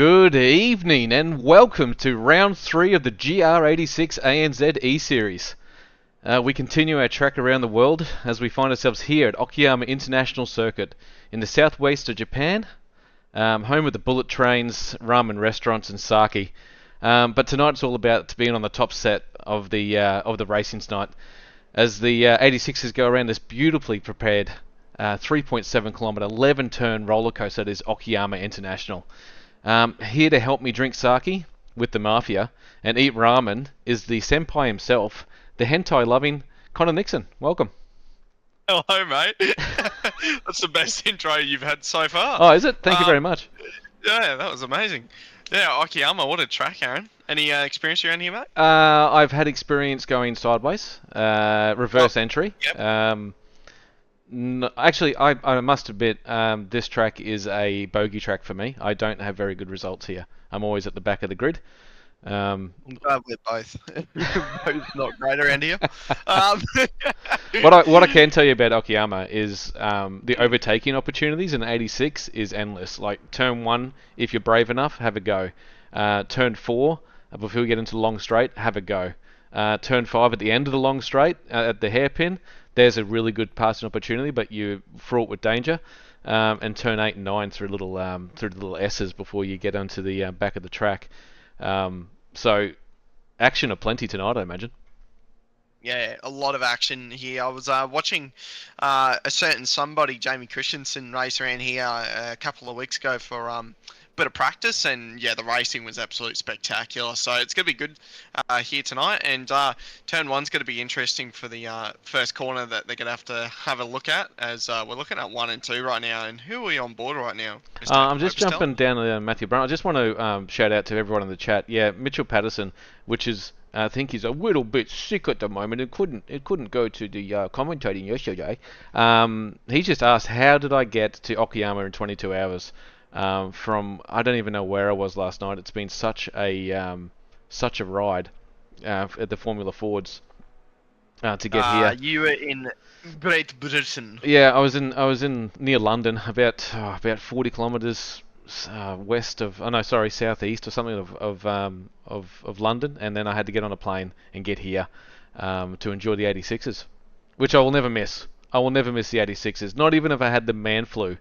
Good evening and welcome to round 3 of the GR86 ANZ E-Series. We continue our trek around the world as we find ourselves here at Okayama International Circuit in the southwest of Japan, home of the bullet trains, ramen restaurants and sake. But tonight it's all about being on the top set of the racing tonight as the 86ers go around this beautifully prepared 3.7 kilometre 11 turn roller coaster that is Okayama International. Here to help me drink sake with the mafia and eat ramen is the senpai himself, the hentai loving Connor Nixon. Welcome. Hello, mate. That's the best intro you've had so far. Oh, is it? Thank you very much. Yeah, that was amazing. Yeah, Okayama, what a track, Aaron. Any experience around here, mate? I've had experience going sideways, reverse entry. Yep. No, actually, I must admit, this track is a bogey track for me. I don't have very good results here. I'm always at the back of the grid. I'm glad we're both not great around here. What I can tell you about Okayama is the overtaking opportunities in 86 is endless. Like turn 1, if you're brave enough, have a go. Turn 4, before you get into the long straight, have a go. Turn 5 at the end of the long straight, at the hairpin, there's a really good passing opportunity, but you're fraught with danger. And turn 8 and 9 through little S's before you get onto the back of the track. So action aplenty tonight, I imagine. Yeah, a lot of action here. I was watching a certain somebody, Jamie Christensen, race around here a couple of weeks ago for bit of practice, and yeah, the racing was absolutely spectacular. So it's going to be good here tonight, and turn 1's going to be interesting for the first corner that they're going to have a look at, as we're looking at 1 and 2 right now. And who are we on board right now? I'm just jumping down to Matthew Brown. I just want to shout out to everyone in the chat. Yeah, Mitchell Patterson, which is I think he's a little bit sick at the moment. It couldn't go to the commentating yesterday. He just asked, how did I get to Okayama in 22 hours? From I don't even know where I was last night. It's been such a ride at the Formula Fords to get here. You were in Great Britain. Yeah, I was in near London, about 40 kilometres west of southeast or something of London, and then I had to get on a plane and get here to enjoy the 86s, which I will never miss. I will never miss the 86s, not even if I had the man flu,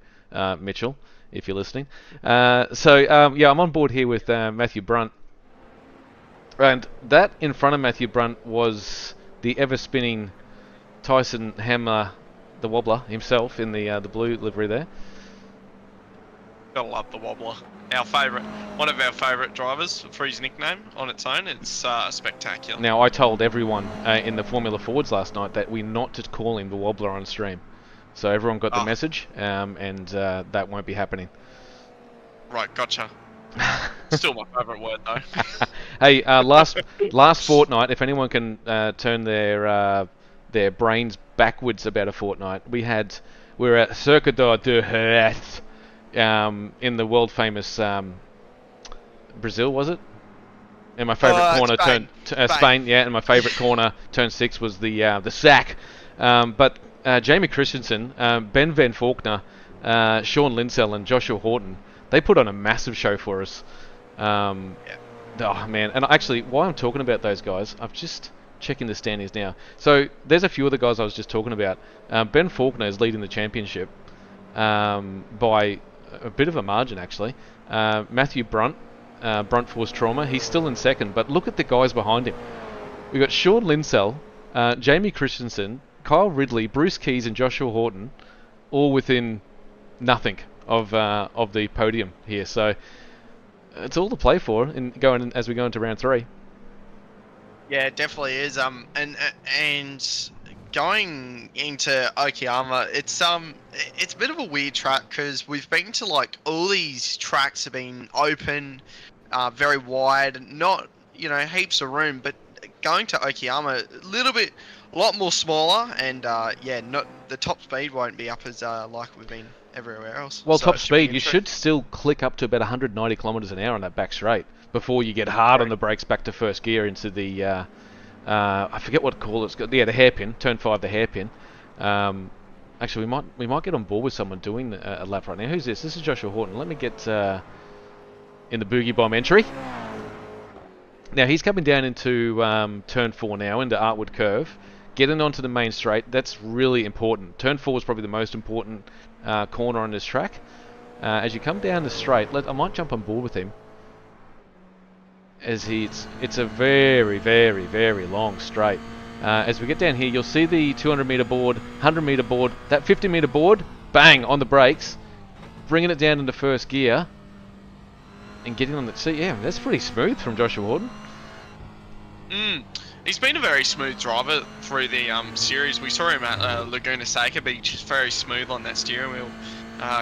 Mitchell, if you're listening. Yeah, I'm on board here with Matthew Brunt, and that in front of Matthew Brunt was the ever-spinning Tyson Hammer, the Wobbler himself, in the blue livery there. Gotta love the Wobbler. One of our favourite drivers for his nickname on its own. It's spectacular. Now, I told everyone in the Formula Fords last night that we're not to call him the Wobbler on stream. So everyone got the message, and that won't be happening. Right, gotcha. Still my favourite word, though. Hey, last fortnight, if anyone can turn their brains backwards about a fortnight, we're at Circuit de Jerez, in the world famous Brazil, was it? And my favourite corner Spain, yeah. And my favourite corner, turn 6, was the sack. But Jamie Christensen, Ben Van Faulkner, Sean Linsell, and Joshua Horton, they put on a massive show for us. Oh man! And actually, while I'm talking about those guys, I'm just checking the standings now. So there's a few of the guys I was just talking about. Ben Faulkner is leading the championship by a bit of a margin, actually. Matthew Brunt, Brunt Force Trauma, he's still in second, but look at the guys behind him. We've got Sean Linsell, Jamie Christensen, Kyle Ridley, Bruce Keys, and Joshua Horton, all within nothing of the podium here. So it's all to play for as we go into round 3. Yeah, it definitely is. And going into Okayama, it's a bit of a weird track because we've been to like all these tracks have been open, very wide, not heaps of room, but going to Okayama a lot more smaller, and not the top speed won't be up as like we've been everywhere else. Well, so top speed, you should still click up to about 190 kilometers an hour on that back straight before you get hard on the brakes back to first gear into the I forget what call it's got. Yeah, the hairpin, turn 5, the hairpin. Actually, we might get on board with someone doing a lap right now. Who's this? This is Joshua Horton. Let me get in the Boogie Bomb entry. Now he's coming down into turn 4 now, into Artwood Curve, getting onto the main straight. That's really important. Turn 4 is probably the most important corner on this track. As you come down the straight, I might jump on board with him. As it's a very, very, very long straight. As we get down here, you'll see the 200 meter board, 100 meter board, that 50 meter board, bang, on the brakes, bringing it down into first gear, and getting on the seat. Yeah, that's pretty smooth from Joshua Horton. He's been a very smooth driver through the series. We saw him at Laguna Seca Beach. He's very smooth on that steering wheel.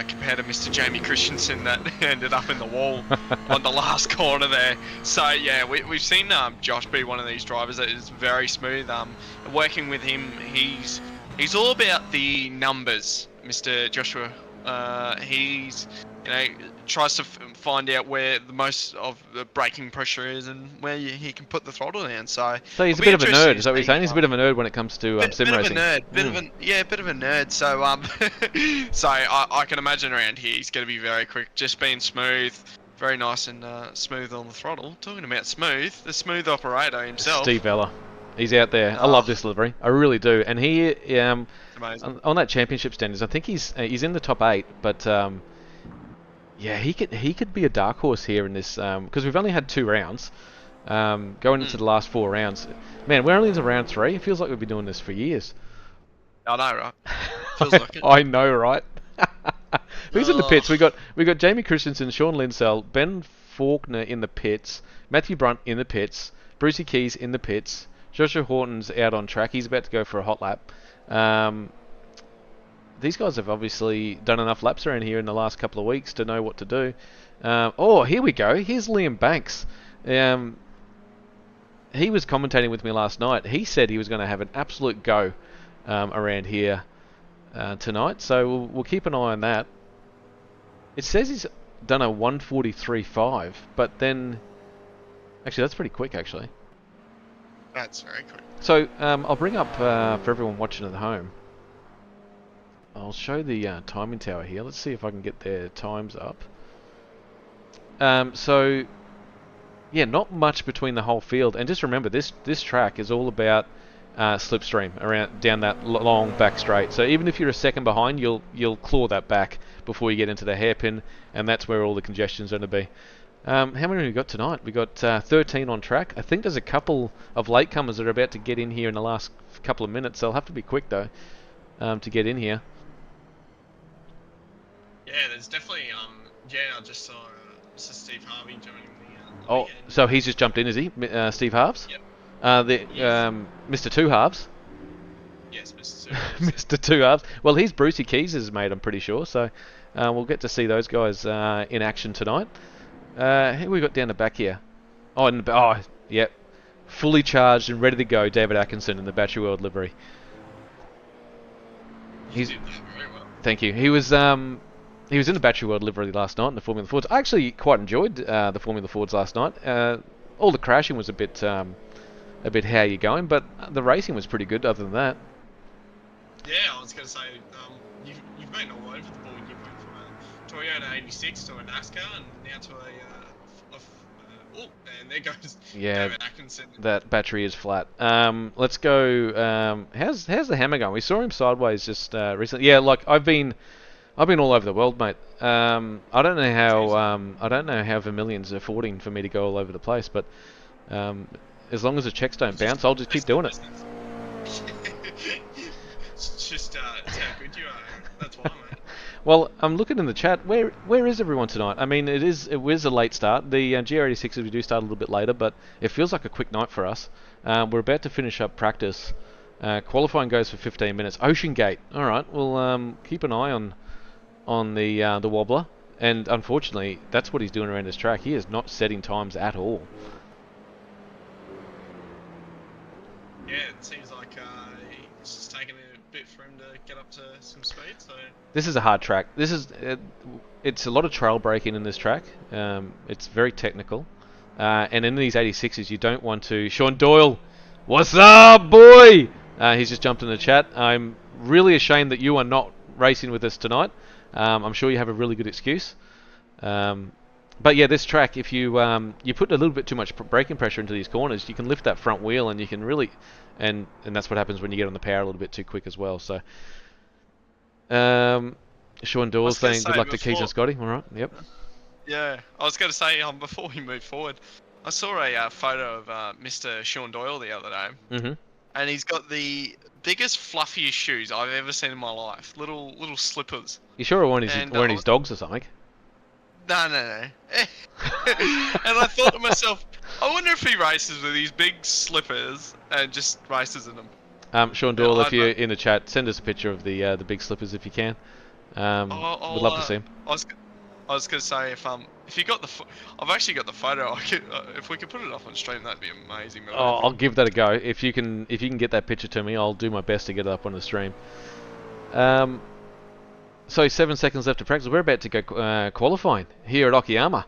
Compared to Mr. Jamie Christensen that ended up in the wall on the last corner there. So yeah, we've seen Josh be one of these drivers that is very smooth. Working with him, he's all about the numbers, Mr. Joshua. He's tries to find out where the most of the braking pressure is and where he can put the throttle down. So he's a bit of a nerd. Is that what you're saying? He's a bit of a nerd when it comes to sim racing. Bit of a nerd. So so I can imagine around here he's going to be very quick, just being smooth, very nice and smooth on the throttle. Talking about smooth, the smooth operator himself, Steve Vella. He's out there. I love this livery. I really do. And he on that championship standards, I think he's in the top 8, but yeah, he could be a dark horse here in this, because we've only had 2 rounds. Going into the last 4 rounds, man, we're only into round 3. It feels like we've been doing this for years. I know, right? Feels like it. I know, right? Who's in the pits? We got Jamie Christensen, Sean Linsell, Ben Faulkner in the pits, Matthew Brunt in the pits, Brucey Keys in the pits, Joshua Horton's out on track. He's about to go for a hot lap. These guys have obviously done enough laps around here in the last couple of weeks to know what to do. Oh, here we go. Here's Liam Banks. He was commentating with me last night. He said he was going to have an absolute go around here tonight. So we'll keep an eye on that. It says he's done a 1:43.5, but then... Actually, that's pretty quick, actually. That's very quick. So I'll bring up, for everyone watching at home, I'll show the timing tower here. Let's see if I can get their times up. So, yeah, not much between the whole field. And just remember, this track is all about slipstream down that long back straight. So even if you're a second behind, you'll claw that back before you get into the hairpin, and that's where all the congestion's going to be. How many have we got tonight? We got 13 on track. I think there's a couple of latecomers that are about to get in here in the last couple of minutes. They'll have to be quick though to get in here. Yeah, there's definitely I just saw Mr. Steve Harvey joining the oh, so he's just jumped in, is he? Steve Harves? Yep. Mr. Two Halves. Yes, Mr. Two Halves. Mr. Two Halves. Well, he's Brucey Keys' mate, I'm pretty sure. So we'll get to see those guys in action tonight. Who we got down the back here? Yep. Fully charged and ready to go, David Atkinson in the Battery World livery. You did that very well. Thank you. He was in the Battery World livery last night in the Formula Fords. I actually quite enjoyed the Formula Fords last night. All the crashing was a bit how you going, but the racing was pretty good other than that. Yeah, I was going to say, you've been all over the board. You've went from a Toyota 86 to a NASCAR and now to and there goes David Atkinson. That battery is flat. Let's go. How's the Hammer going? We saw him sideways just recently. Yeah, like I've been all over the world, mate. I don't know how Vermilion's affording for me to go all over the place, but as long as the checks don't bounce, I'll just keep doing it. It's just it's how good you are. That's why, mate. Well, I'm looking in the chat. Where is everyone tonight? I mean, it was a late start. The GR86s we do start a little bit later, but it feels like a quick night for us. We're about to finish up practice. Qualifying goes for 15 minutes. Ocean Gate. All right, we'll keep an eye on the wobbler. And unfortunately, that's what he's doing around this track. He is not setting times at all. Yeah, it seems like it's just taking a bit for him to get up to some speed. So this is a hard track. It's a lot of trail braking in this track. It's very technical, and in these 86s, you don't want to. Sean Doyle, what's up, boy? He's just jumped in the chat. I'm really ashamed that you are not racing with us tonight. I'm sure you have a really good excuse. But yeah, this track, if you put a little bit too much braking pressure into these corners, you can lift that front wheel, and you can really, and that's what happens when you get on the power a little bit too quick as well. So, Sean I Doyle was going to saying good say luck to Keys before. and Scotty. All right, yep. Yeah, I was going to say before we move forward, I saw a photo of Mr. Sean Doyle the other day, Mhm. and he's got the biggest, fluffiest shoes I've ever seen in my life. Little slippers. You sure it And weren't his dogs or something? no. And I thought to myself, I wonder if he races with these big slippers and just races in them. Sean Yeah, Doyle, if you're in the chat, send us a picture of the big slippers if you can. We'd love to see him. I was gonna say if you got I've actually got the photo. I could, if we could put it up on stream, that'd be amazing. But I don't Oh, I'll think give that a go. If you can get that picture to me, I'll do my best to get it up on the stream. So 7 seconds left to practice. We're about to go qualifying here at Okayama.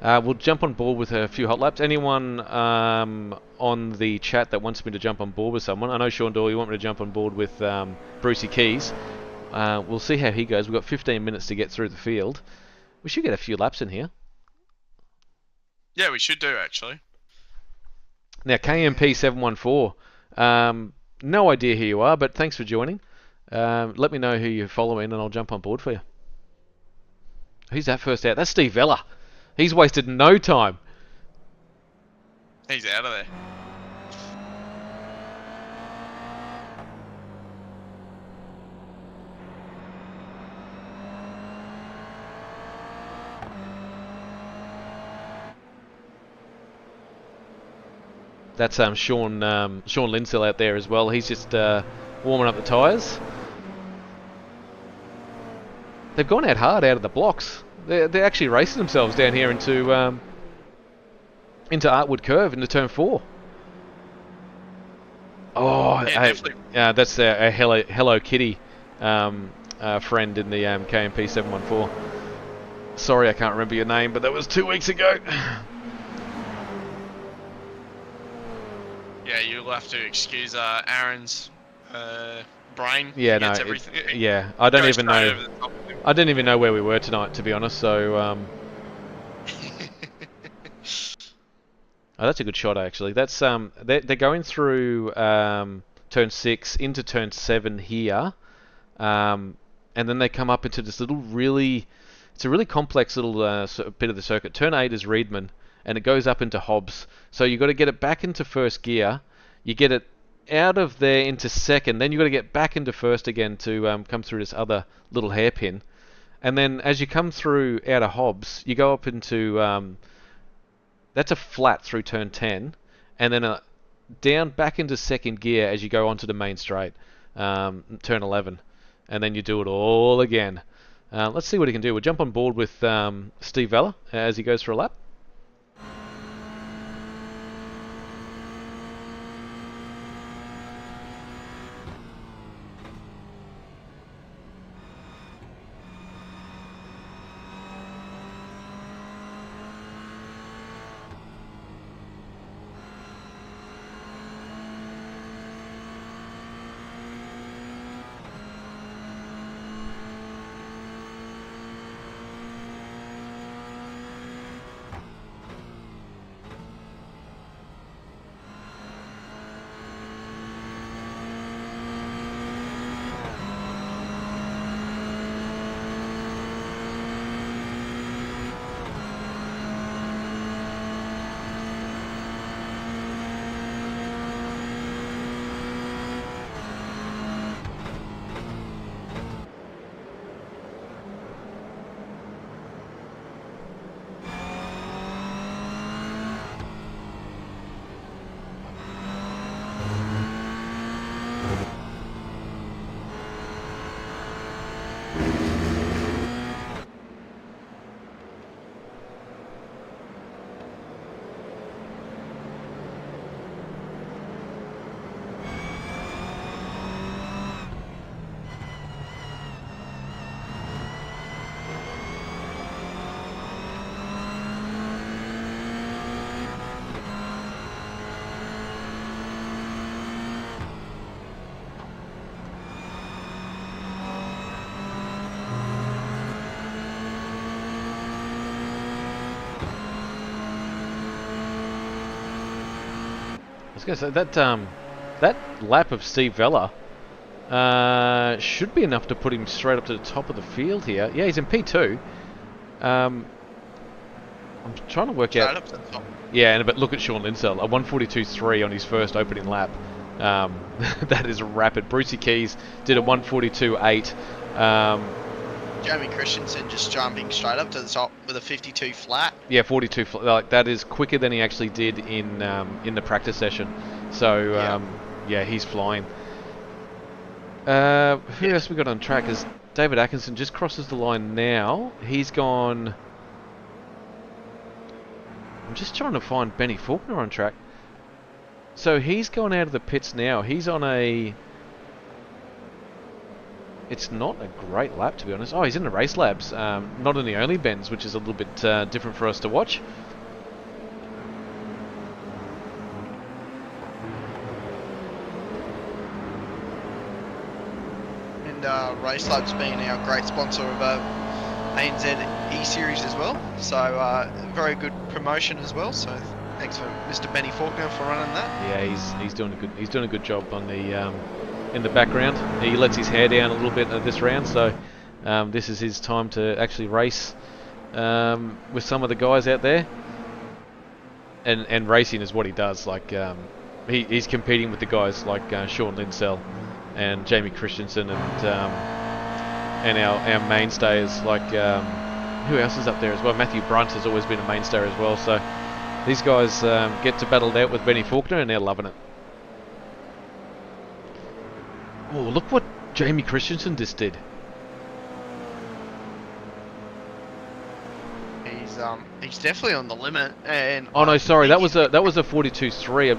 We'll jump on board with a few hot laps. Anyone on the chat that wants me to jump on board with someone? I know Sean Doyle, you want me to jump on board with Brucey Keys. We'll see how he goes. We've got 15 minutes to get through the field. We should get a few laps in here. Yeah, we should do actually. Now, KMP714. No idea who you are, but thanks for joining. Let me know who you're following, and I'll jump on board for you. Who's that first out? That's Steve Vella. He's wasted no time. He's out of there. That's Sean Linsell out there as well. He's just warming up the tyres. They've gone out hard out of the blocks. They're actually racing themselves down here into Artwood Curve into turn 4. Oh, yeah, that's a Hello Kitty friend in the KMP 714. Sorry, I can't remember your name, but that was 2 weeks ago. Yeah, you'll have to excuse Aaron's brain. Yeah, no, yeah, I don't even know. I didn't even know where we were tonight, to be honest. So, oh, that's a good shot actually. That's they're going through turn 6 into turn 7 here, and then they come up into this little it's a really complex little bit of the circuit. Turn 8 is Reedman, and it goes up into Hobbs. So you got to get it back into first gear. You get it out of there into second, then you got to get back into first again to come through this other little hairpin. And then as you come through out of Hobbs, you go up into that's a flat through turn 10, and then down back into second gear as you go onto the main straight, turn 11, and then you do it all again. Let's see what he can do. We'll jump on board with Steve Vella as he goes for a lap. was going to say that lap of Steve Vella should be enough to put him straight up to the top of the field here. Yeah, he's in P2. I'm trying to work Straight out. up to the top. Yeah, but look at Sean Linsell, a 1:42.3 on his first opening lap. That is rapid. Brucey Keys did a 1:42.8. Jamie Christensen just jumping straight up to the top with a 52 flat. Yeah, 42. Like that is quicker than he actually did in the practice session. So yeah, he's flying. Who else we got on track? Is David Atkinson just crosses the line now? He's gone. I'm just trying to find Benny Faulkner on track. So he's gone out of the pits now. He's on a... It's not a great lap, to be honest. Oh, he's in the race labs. Not in the only bends, which is a little bit different for us to watch. And Race Labs being our great sponsor of ANZ ESeries as well. So very good promotion as well. So thanks for Mr. Benny Faulkner for running that. Yeah, he's doing a good job on the in the background. He lets his hair down a little bit this round, so this is his time to actually race with some of the guys out there. And racing is what he does. Like he's competing with the guys like Sean Linsell and Jamie Christensen and our mainstays like who else is up there as well? Matthew Brunt has always been a mainstay as well. So these guys get to battle it out with Benny Faulkner, and they're loving it. Oh, look what Jamie Christensen just did. He's definitely on the limit. And oh no, sorry, that was a 42.3.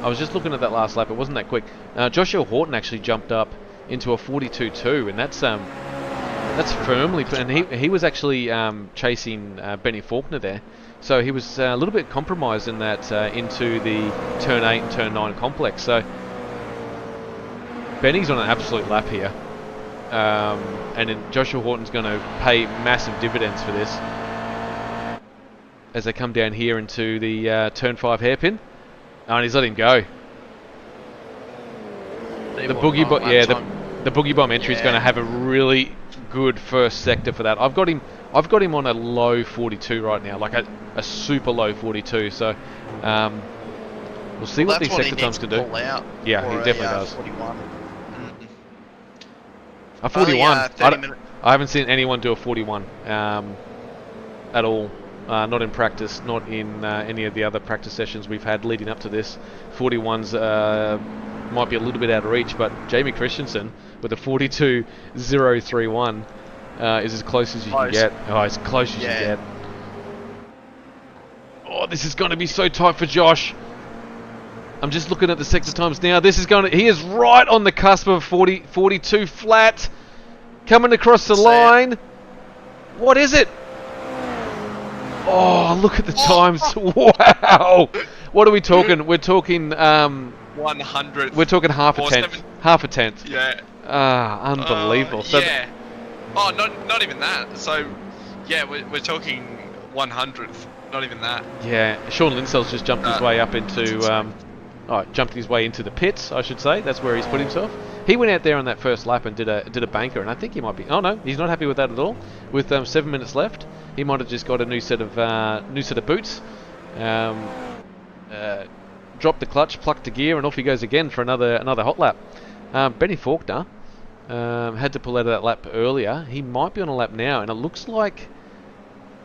I was just looking at that last lap. It wasn't that quick. Joshua Horton actually jumped up into a 42.2, and that's firmly. And he was actually chasing Benny Faulkner there, so he was a little bit compromised in that into the turn 8 and turn 9 complex. So Benny's on an absolute lap here, and then Joshua Horton's going to pay massive dividends for this as they come down here into the turn 5 hairpin. Oh, and he's let him go. The boogie bomb, yeah, the boogie bomb entry is going to have a really good first sector for that. I've got him on a low 42 right now, like a super low 42. So we'll see what these sector times can do. Yeah, he definitely does. 41. A 41. I haven't seen anyone do a 41 at all. Not in practice, not in any of the other practice sessions we've had leading up to this. 41s might be a little bit out of reach, but Jamie Christensen with a 42.031 is as close as you can get. Oh, as close as you get. Oh, this is going to be so tight for Josh. I'm just looking at the sector times now. He is right on the cusp of 42 flat. Coming across the line. What is it? Oh, look at the times. Wow. What are we talking? We're talking 100th. We're talking half a tenth. Half a tenth. Yeah. Unbelievable. Yeah. Oh, not even that. So, yeah, we're talking 100th. Not even that. Yeah. Sean Linsell's just jumped his way up into jumped his way into the pits, I should say. That's where he's put himself. He went out there on that first lap and did a banker, and I think he might be. Oh no, he's not happy with that at all. With 7 minutes left, he might have just got a new set of boots. Dropped the clutch, plucked the gear, and off he goes again for another hot lap. Benny Faulkner had to pull out of that lap earlier. He might be on a lap now, and it looks like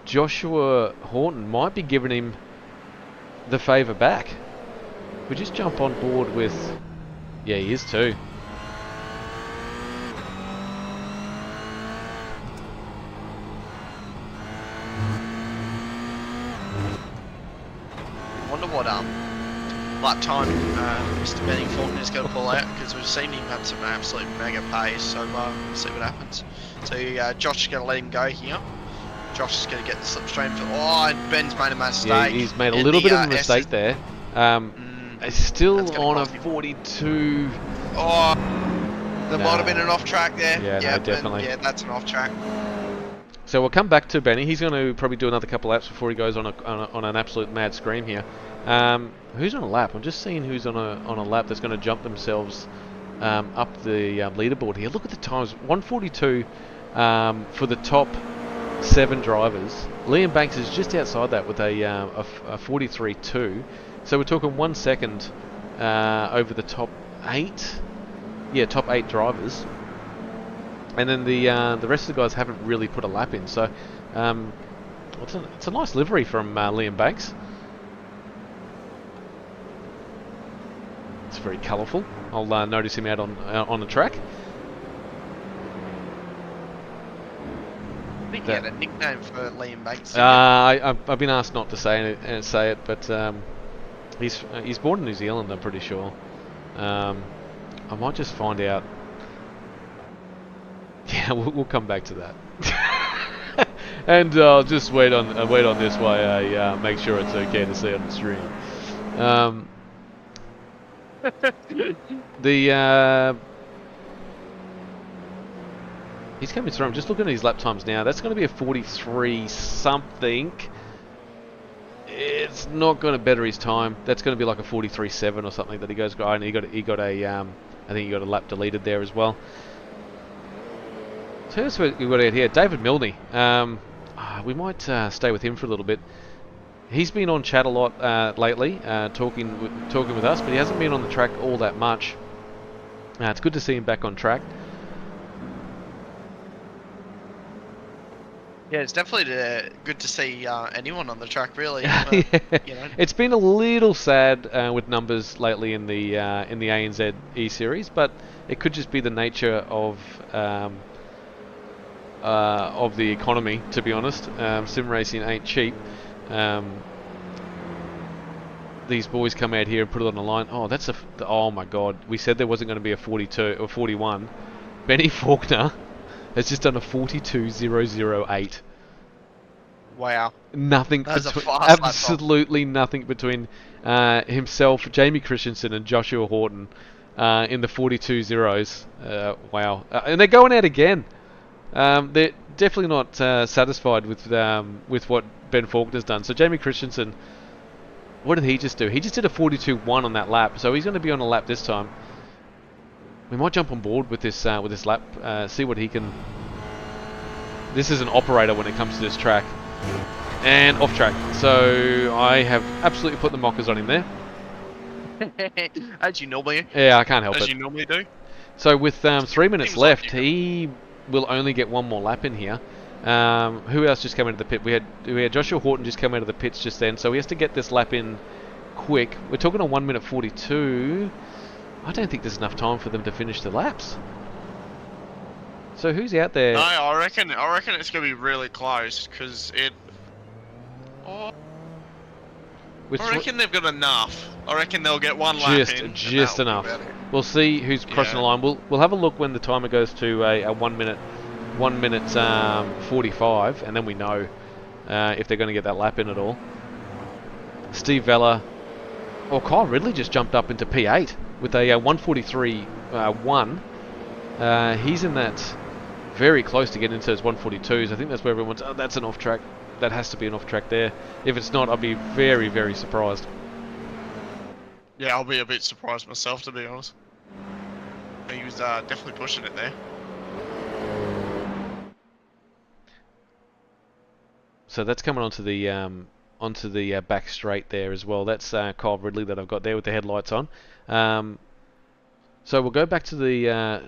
Joshua Horton might be giving him the favour back. We just jump on board with... Yeah, he is too. I wonder what lap time Mr. Benny Faulkner's going to pull out, because we've seen him have some absolute mega pace, so we'll see what happens. So Josh is going to let him go here. Josh is going to get the slipstream for... Oh, and Ben's made a mistake. Yeah, he's made a little bit of a mistake there. It's still on a 42. Oh, there might have been an off track there. Yeah, no, definitely. Yeah, that's an off track. So we'll come back to Benny. He's going to probably do another couple laps before he goes on an absolute mad scream here. Who's on a lap? I'm just seeing who's on a lap that's going to jump themselves up the leaderboard here. Look at the times. 142 for the top 7 drivers. Liam Banks is just outside that with a 43.2. So we're talking 1 second over the top 8. Yeah, top 8 drivers. And then the rest of the guys haven't really put a lap in. So it's a nice livery from Liam Banks. It's very colourful. I'll notice him out on the track. I think he had a nickname for Liam Banks. I've been asked not to say it, but he's born in New Zealand, I'm pretty sure. I might just find out. Yeah, we'll come back to that. And I'll just wait on this while I make sure it's okay to say on the stream. He's coming through. I'm just looking at his lap times now. That's going to be a 43 something. It's not going to better his time. That's going to be like a 43.7 or something that he goes. Oh, and he got a I think he got a lap deleted there as well. So that's what we've got out here. David Milne. We might stay with him for a little bit. He's been on chat a lot lately, talking with us, but he hasn't been on the track all that much. It's good to see him back on track. Yeah, it's definitely good to see anyone on the track, really. Yeah. You know. It's been a little sad with numbers lately in the ANZ ESeries, but it could just be the nature of the economy, to be honest. Sim racing ain't cheap. These boys come out here and put it on the line. Oh, oh my God! We said there wasn't going to be a 42 or 41. Benny Faulkner has just done a 42.008. Wow. Nothing. Absolutely nothing between himself, Jamie Christensen, and Joshua Horton in the 42 zeros. Wow. And they're going out again. They're definitely not satisfied with what Ben Faulkner's done. So Jamie Christensen, what did he just do? He just did a 42.1 on that lap. So he's going to be on a lap this time. We might jump on board with this lap, see what he can. This is an operator when it comes to this track, and off track. So I have absolutely put the mockers on him there. As you normally. Yeah, I can't help it. As you normally do. So with 3 minutes left, he will only get one more lap in here. Who else just came into the pit? We had Joshua Horton just come out of the pits just then, so he has to get this lap in quick. We're talking on 1 minute 42. I don't think there's enough time for them to finish the laps. So who's out there? No, I reckon it's gonna be really close because it. Oh, I reckon they've got enough. I reckon they'll get one lap in. Just enough. We'll see who's crossing the line. We'll have a look when the timer goes to a 1 minute 45, and then we know if they're going to get that lap in at all. Steve Vella. Well, Kyle Ridley just jumped up into P8 with a 143.1. He's in that very close to getting into those 142s. I think that's where everyone's. Oh, that's an off track. That has to be an off track there. If it's not, I'll be very, very surprised. Yeah, I'll be a bit surprised myself, to be honest. He was definitely pushing it there. So that's coming onto the back straight there as well. That's Kyle Ridley that I've got there with the headlights on. So we'll go back to the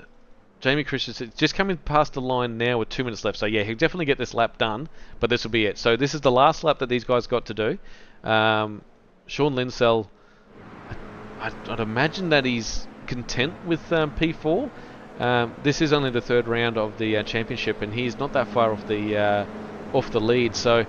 Jamie Christensen. Just coming past the line now with 2 minutes left. So yeah, he'll definitely get this lap done, but this will be it. So this is the last lap that these guys got to do. Sean Linsell, I'd imagine that he's content with P4. This is only the third round of the championship, and he's not that far off the lead. So,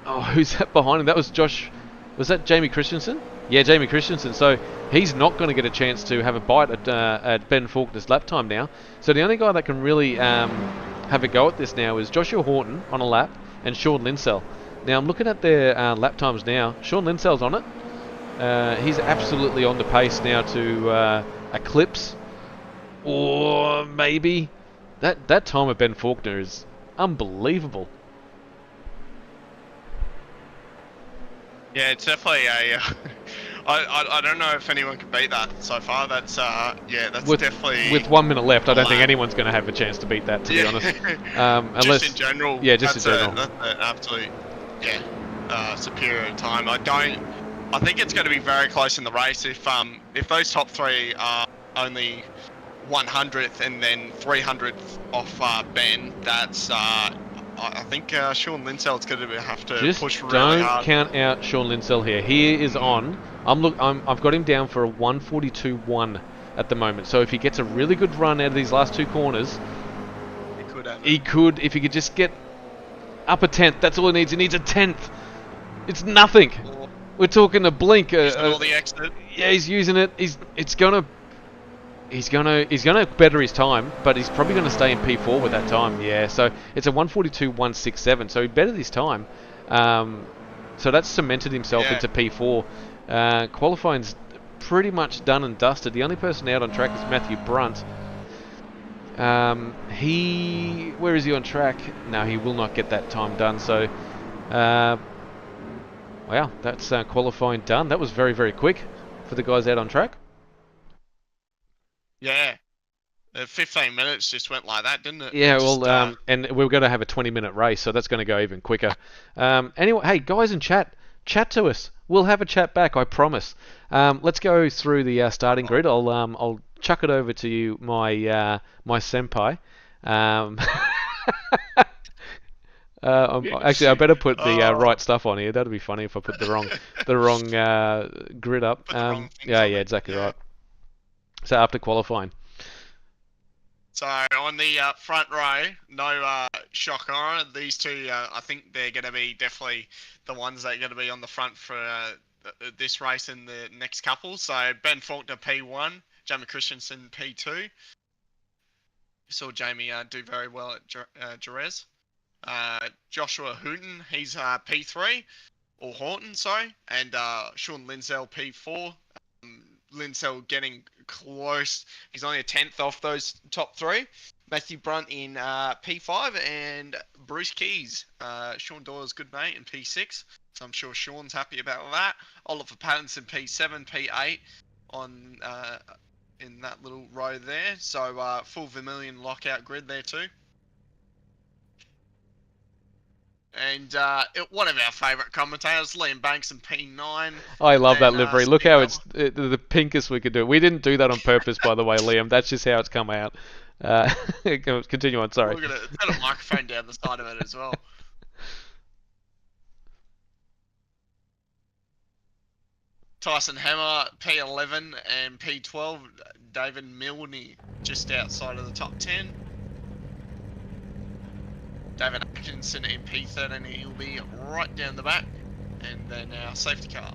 oh, who's that behind him? That was Josh. Was that Jamie Christensen? Yeah, Jamie Christensen. So he's not going to get a chance to have a bite at Ben Faulkner's lap time now. So the only guy that can really have a go at this now is Joshua Horton on a lap and Sean Linsell. Now I'm looking at their lap times now. Sean Linsell's on it. He's absolutely on the pace now to eclipse, or maybe that time of Ben Faulkner is Unbelievable. Yeah, it's definitely a. I don't know if anyone can beat that so far. That's yeah, that's With definitely 1 minute left, I a don't think lap. anyone's going to have a chance to beat that, to be Yeah, honest. just in Unless, general, yeah, just in general. that's an absolute superior time. I think it's going to be very close in the race if those top three are only 100th and then 300th off Ben. That's I think Sean Lindsell's going to have to Just push really don't hard. count out Sean Linsell here. He is on. I've got him down for a 142.1 at the moment. So if he gets a really good run out of these last two corners, He could have he it. could. If he could just get up a tenth, that's all he needs. He needs a tenth. It's nothing. Or We're talking a blink. he's got all the exit. Yeah, he's using it. He's gonna better his time, but he's probably gonna stay in P4 with that time. Yeah, so it's a 142.167. So he bettered his time. So that's cemented himself into P4. Qualifying's pretty much done and dusted. The only person out on track is Matthew Brunt. Where is he on track? No, he will not get that time done. So, wow, that's qualifying done. That was very, very quick for the guys out on track. Yeah. 15 minutes just went like that, didn't it? Yeah, Just, well, and we're going to have a 20-minute race, so that's going to go even quicker. Anyway, hey, guys in chat to us. We'll have a chat back, I promise. Let's go through the starting grid. I'll chuck it over to you, my senpai. Actually, I better put the right stuff on here. That'd be funny if I put the wrong grid up. Yeah, exactly right. So after qualifying. So on the front row, no shock on it. These two, I think they're going to be definitely the ones that are going to be on the front for this race and the next couple. So Ben Faulkner P1, Jamie Christensen P2. Saw Jamie do very well at Jerez. Joshua Houghton, he's P3, or Horton, sorry, and Sean Lindsell P4. Lindsell getting close. He's only a 10th off those top three. Matthew Brunt in P5 and Bruce Keys, Sean Doyle's good mate in P6. So I'm sure Sean's happy about that. Oliver Pattinson P7, P8 on in that little row there. So full Vermilion lockout grid there too. And one of our favourite commentators, Liam Banks in P9. I love that livery. Look how it's the pinkest we could do. We didn't do that on purpose, by the way, Liam. That's just how it's come out. Continue on, sorry. We're going to put a microphone down the side of it as well. Tyson Hammer, P11 and P12. David Milne just outside of the top 10. David Atkinson in P13, he'll be right down the back. And then our safety car.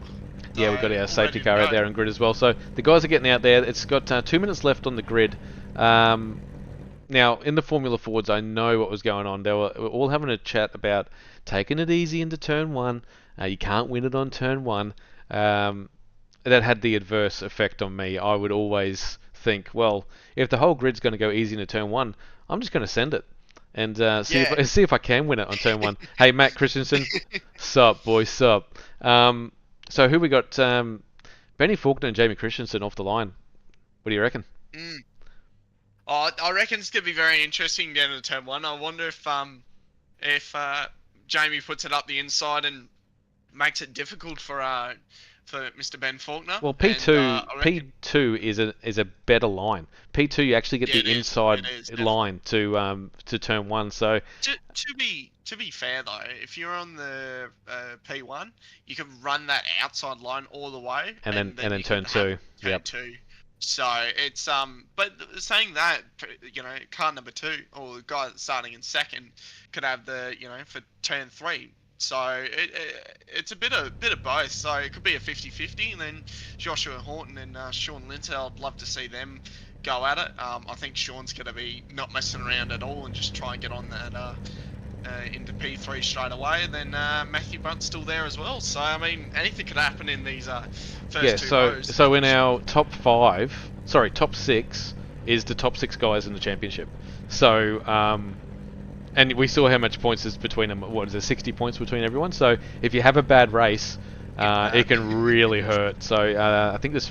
Yeah, we've got our safety car out there on grid as well. So the guys are getting out there. It's got 2 minutes left on the grid. Now, in the Formula Fords, I know what was going on. They were all having a chat about taking it easy into turn one. You can't win it on turn one. That had the adverse effect on me. I would always think, well, if the whole grid's going to go easy into turn one, I'm just going to send it. And see if I can win it on turn one. Hey, Matt Christensen, sup, boy, sup. So who we got? Benny Faulkner and Jamie Christensen off the line. What do you reckon? Oh, I reckon it's gonna be very interesting down to turn one. I wonder if Jamie puts it up the inside and makes it difficult for Mr. Ben Faulkner. Well, P2 is a better line. P2 you actually get the inside line to turn one. So to be fair though, if you're on the P1, you can run that outside line all the way, and then turn two. Turn two. So it's but saying that, you know, car number 2 or the guy that's starting in second could have the, you know, for turn 3. So it's a bit of both. So it could be a 50-50, and then Joshua Horton and Sean Lindsell, I'd love to see them go at it. I think Sean's going to be not messing around at all and just try and get on that into P3 straight away. And then Matthew Brunt's still there as well. So I mean, anything could happen in these first two rows. So in our top 6 is the top 6 guys in the championship. So and we saw how much points is between them. What is there, 60 points between everyone? So if you have a bad race, it can really hurt. So I think this,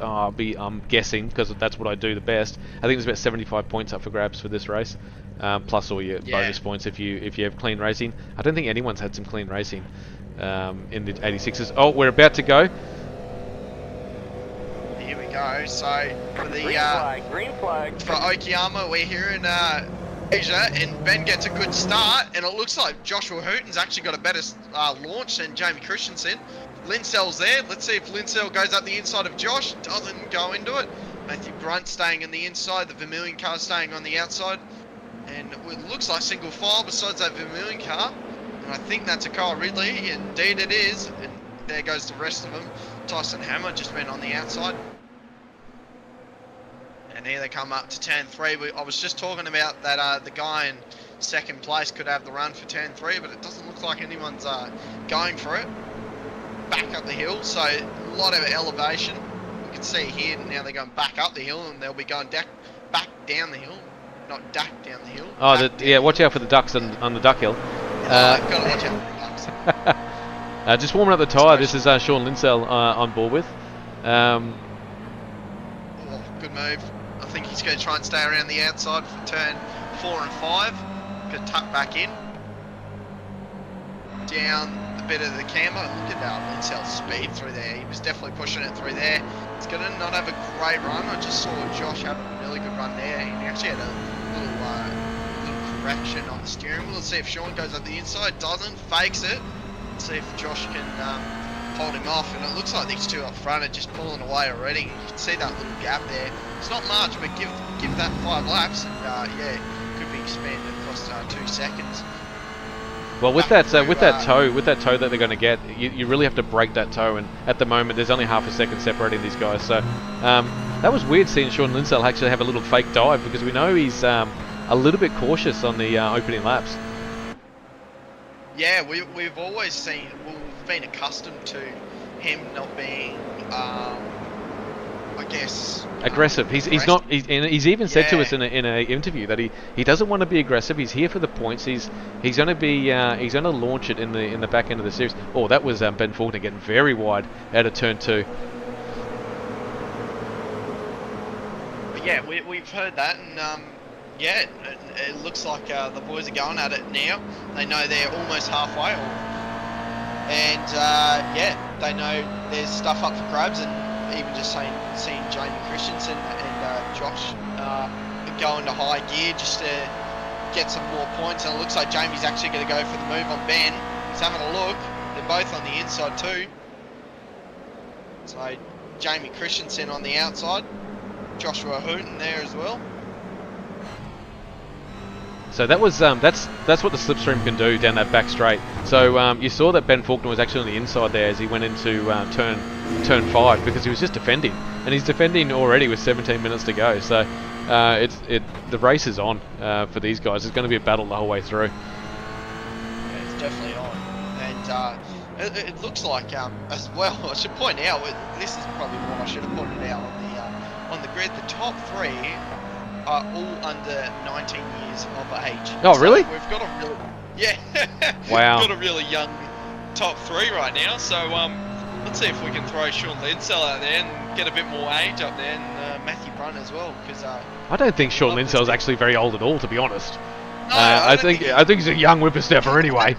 I'm guessing, because that's what I do the best. I think there's about 75 points up for grabs for this race, plus all your bonus points if you have clean racing. I don't think anyone's had some clean racing in the 86s. Oh, we're about to go. Here we go. So for the green flag. for Okayama, we're here in Asia, and Ben gets a good start, and it looks like Joshua Hooton's actually got a better launch than Jamie Christensen. Linsell's there. Let's see if Linsell goes up the inside of Josh. Doesn't go into it. Matthew Brunt staying on the inside. The Vermilion car staying on the outside. And it looks like single file besides that Vermilion car. And I think that's a Kyle Ridley. Indeed it is. And there goes the rest of them. Tyson Hammer just went on the outside. And here they come up to turn 3. I was just talking about that the guy in second place could have the run for turn 3, but it doesn't look like anyone's going for it. Back up the hill, so a lot of elevation. You can see here now they're going back up the hill, and they'll be going back down the hill, not down the hill. Oh, yeah, watch out for the ducks on the duck hill. Got to watch out for the ducks. Just warming up the tyre. This is Sean Linsell on board with. Oh, good move. I think he's going to try and stay around the outside for turn 4 and 5. Could tuck back in. Down the bit of the camber. Look at Linsell's speed through there. He was definitely pushing it through there. He's going to not have a great run. I just saw Josh have a really good run there. He actually had a little correction on the steering wheel. Let's see if Sean goes up the inside. Doesn't. Fakes it. Let's see if Josh can hold him off. And it looks like these two up front are just pulling away already. You can see that little gap there. It's not much, but give that 5 laps, and yeah, could be expanded across 2 seconds. Well, with that toe that they're going to get, you really have to break that toe, and at the moment there's only half a second separating these guys. So that was weird seeing Sean Linsell actually have a little fake dive, because we know he's a little bit cautious on the opening laps. Yeah, we've always seen, we've been accustomed to him not being, I guess, aggressive. He's not. He's even said to us in a interview that he doesn't want to be aggressive. He's here for the points. He's going to be he's going to launch it in the back end of the series. Oh, that was Ben Faulkner getting very wide out of turn 2. But yeah, we've heard that, and yeah, it looks like the boys are going at it now. They know they're almost halfway, and yeah, they know there's stuff up for grabs, and even just seeing Jamie Christensen and Josh go into high gear just to get some more points, and it looks like Jamie's actually going to go for the move on Ben. He's having a look. They're both on the inside too. So Jamie Christensen on the outside, Joshua Hooton there as well. So that was that's what the slipstream can do down that back straight. So you saw that Ben Faulkner was actually on the inside there as he went into turn 5, because he was just defending, and he's defending already with 17 minutes to go. So the race is on for these guys. It's going to be a battle the whole way through. Yeah, it's definitely on, and it looks like as well. I should point out, this is probably what I should have pointed out on the grid. The top 3 are all under 19 years of age. Oh, so really? We've got a really, wow. We've got a really young top 3 right now. So let's see if we can throw Sean Linsell out there and get a bit more age up there, and Matthew Brunt as well. Because I don't think Sean Linsell's actually very old at all, to be honest. No, I think he's a young whippersnapper anyway.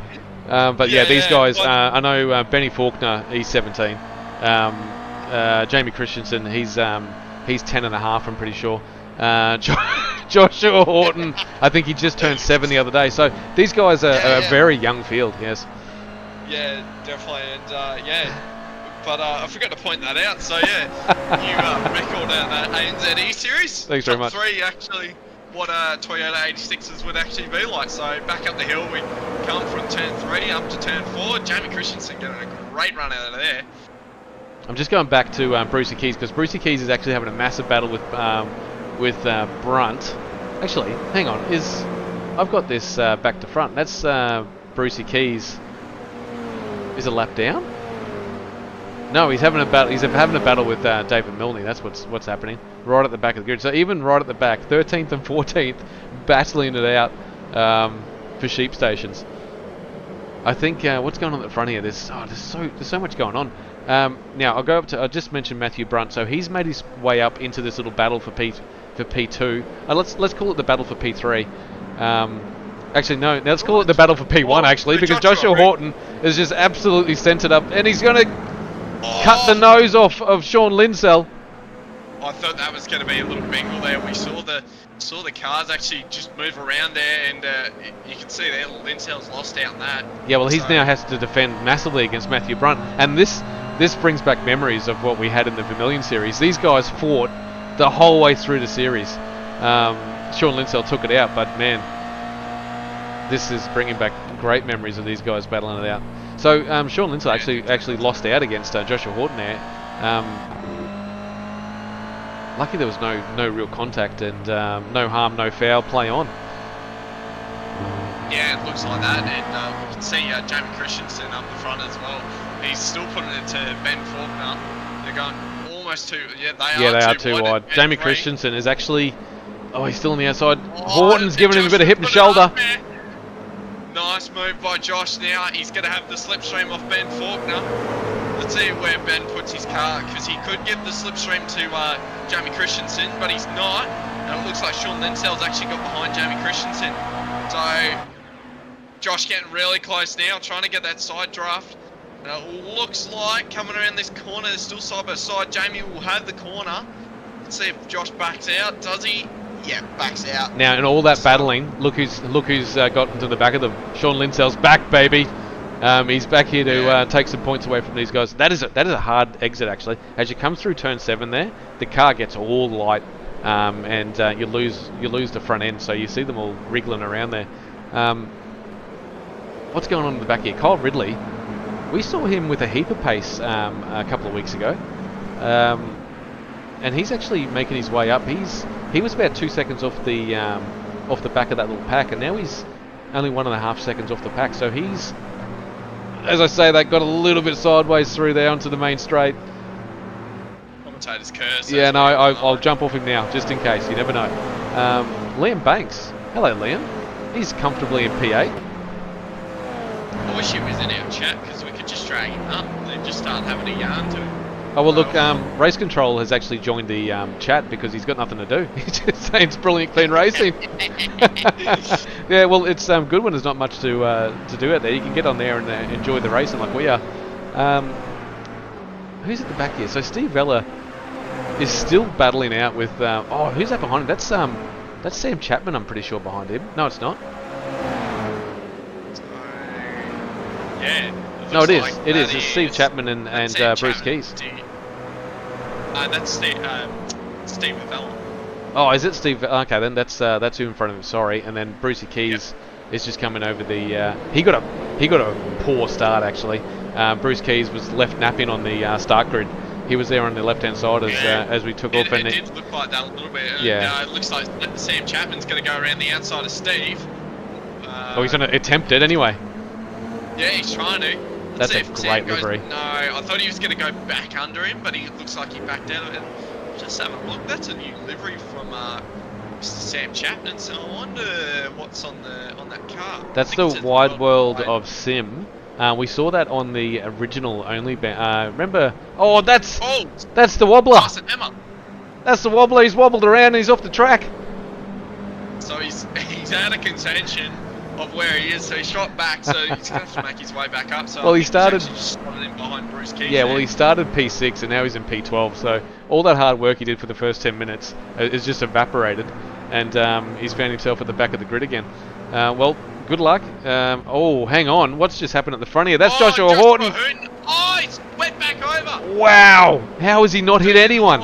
But yeah, these guys. I know Benny Faulkner. He's 17. Jamie Christensen. He's 10 and a half. I'm pretty sure. Joshua Horton, I think he just turned 7 the other day. So these guys are a very young field, yes. Yeah, definitely, and yeah, but I forgot to point that out. So yeah, you record out ANZ ESeries. Thanks very much. Top 3 actually, what Toyota 86s would actually be like. So back up the hill, we come from turn 3 up to turn 4. Jamie Christensen getting a great run out of there. I'm just going back to Brucey Keys, because Brucey Keys is actually having a massive battle with Brunt. Actually, hang on, I've got this back to front. That's Brucey Keys. Is a lap down? No, he's having a battle. He's having a battle with David Milne. That's what's happening right at the back of the grid. So even right at the back, 13th and 14th, battling it out for sheep stations. I think what's going on at the front here? There's so much going on. Now I'll go up to. I just mentioned Matthew Brunt, so he's made his way up into this little battle for P2. Let's call it the battle for P3. Actually, no. Now let's call it the battle for P1 actually, because Joshua Horton is just absolutely centered up, and he's going to cut the nose off of Sean Linsell. I thought that was going to be a little bingle there. We saw the cars actually just move around there, and you can see there Linsell's lost out on that. Yeah, well, he's now has to defend massively against Matthew Brunt, and this brings back memories of what we had in the Vermilion series. These guys fought the whole way through the series. Sean Linsell took it out, but man, this is bringing back great memories of these guys battling it out. So Sean Linsell actually lost out against Joshua Horton there. Lucky there was no real contact, and no harm, no foul, play on. Yeah, it looks like that, and we can see Jamie Christensen up the front as well. He's still putting it to Ben Faulkner. They're going almost too. They are too wide. Jamie Christensen is actually. Oh, he's still on the outside. Horton's giving him a bit of hip and shoulder. Nice move by Josh. Now he's going to have the slipstream off Ben Faulkner. Let's see where Ben puts his car, because he could give the slipstream to Jamie Christensen, but he's not. And it looks like Sean Linsell's actually got behind Jamie Christensen. So Josh getting really close now, trying to get that side draft. And it looks like coming around this corner, they're still side by side. Jamie will have the corner. Let's see if Josh backs out. Does he? Yeah, backs out. Now, in all that battling, look who's got into the back of them. Sean Linsell's back, baby. He's back here to take some points away from these guys. That is a hard exit, actually. As you come through turn 7 there, the car gets all light, and you lose the front end. So you see them all wriggling around there. What's going on in the back here? Kyle Ridley, we saw him with a heap of pace a couple of weeks ago, and he's actually making his way up. He was about 2 seconds off the back of that little pack, and now he's only 1.5 seconds off the pack. So he's, as I say, that got a little bit sideways through there onto the main straight. Commentator's curse. Yeah, no, I'll jump off him now, just in case. You never know. Liam Banks. Hello, Liam. He's comfortably in P8. I wish he was in our chat, because we could just drag him up and then just start having a yarn to him. Oh, well, look, Race Control has actually joined the chat because he's got nothing to do. He's just saying it's brilliant, clean racing. Yeah, well, it's good when there's not much to do out there. You can get on there and enjoy the racing like we are. Who's at the back here? So Steve Vella is still battling out with... who's that behind him? That's Sam Chapman, I'm pretty sure, behind him. No, it's not. Yeah. No, it is. It is. It's Steve Chapman and Bruce Keys. That's Steve Vella. Oh, is it Steve? Okay, then that's who in front of him. Sorry, and then Brucey Keys is just coming over the. He got a poor start actually. Bruce Keys was left napping on the start grid. He was there on the left-hand side as we took off. And it did look like that a little bit. Yeah. It looks like Sam Chapman's going to go around the outside of Steve. He's going to attempt it anyway. Yeah, he's trying to. That's a great livery. No, I thought he was going to go back under him, but he looks like he backed out of it. Just have a look. That's a new livery from Mr. Sam Chapman. So I wonder what's on that car. That's the Wide World of Sim. We saw that on the original only. Remember? Oh, that's the wobbler. Carson Emma. That's the wobbler. He's wobbled around and he's off the track. So he's out of contention of where he is, so he shot back, so he's going to have to make his way back up. So well, he started just in behind Bruce Keys. Yeah, well, he started P6 and now he's in P12. So all that hard work he did for the first 10 minutes is just evaporated, and he's found himself at the back of the grid again. Well, good luck. Oh, hang on, what's just happened at the front here? That's Joshua Horton. Oh, he's went back over. Wow, how has he not hit anyone?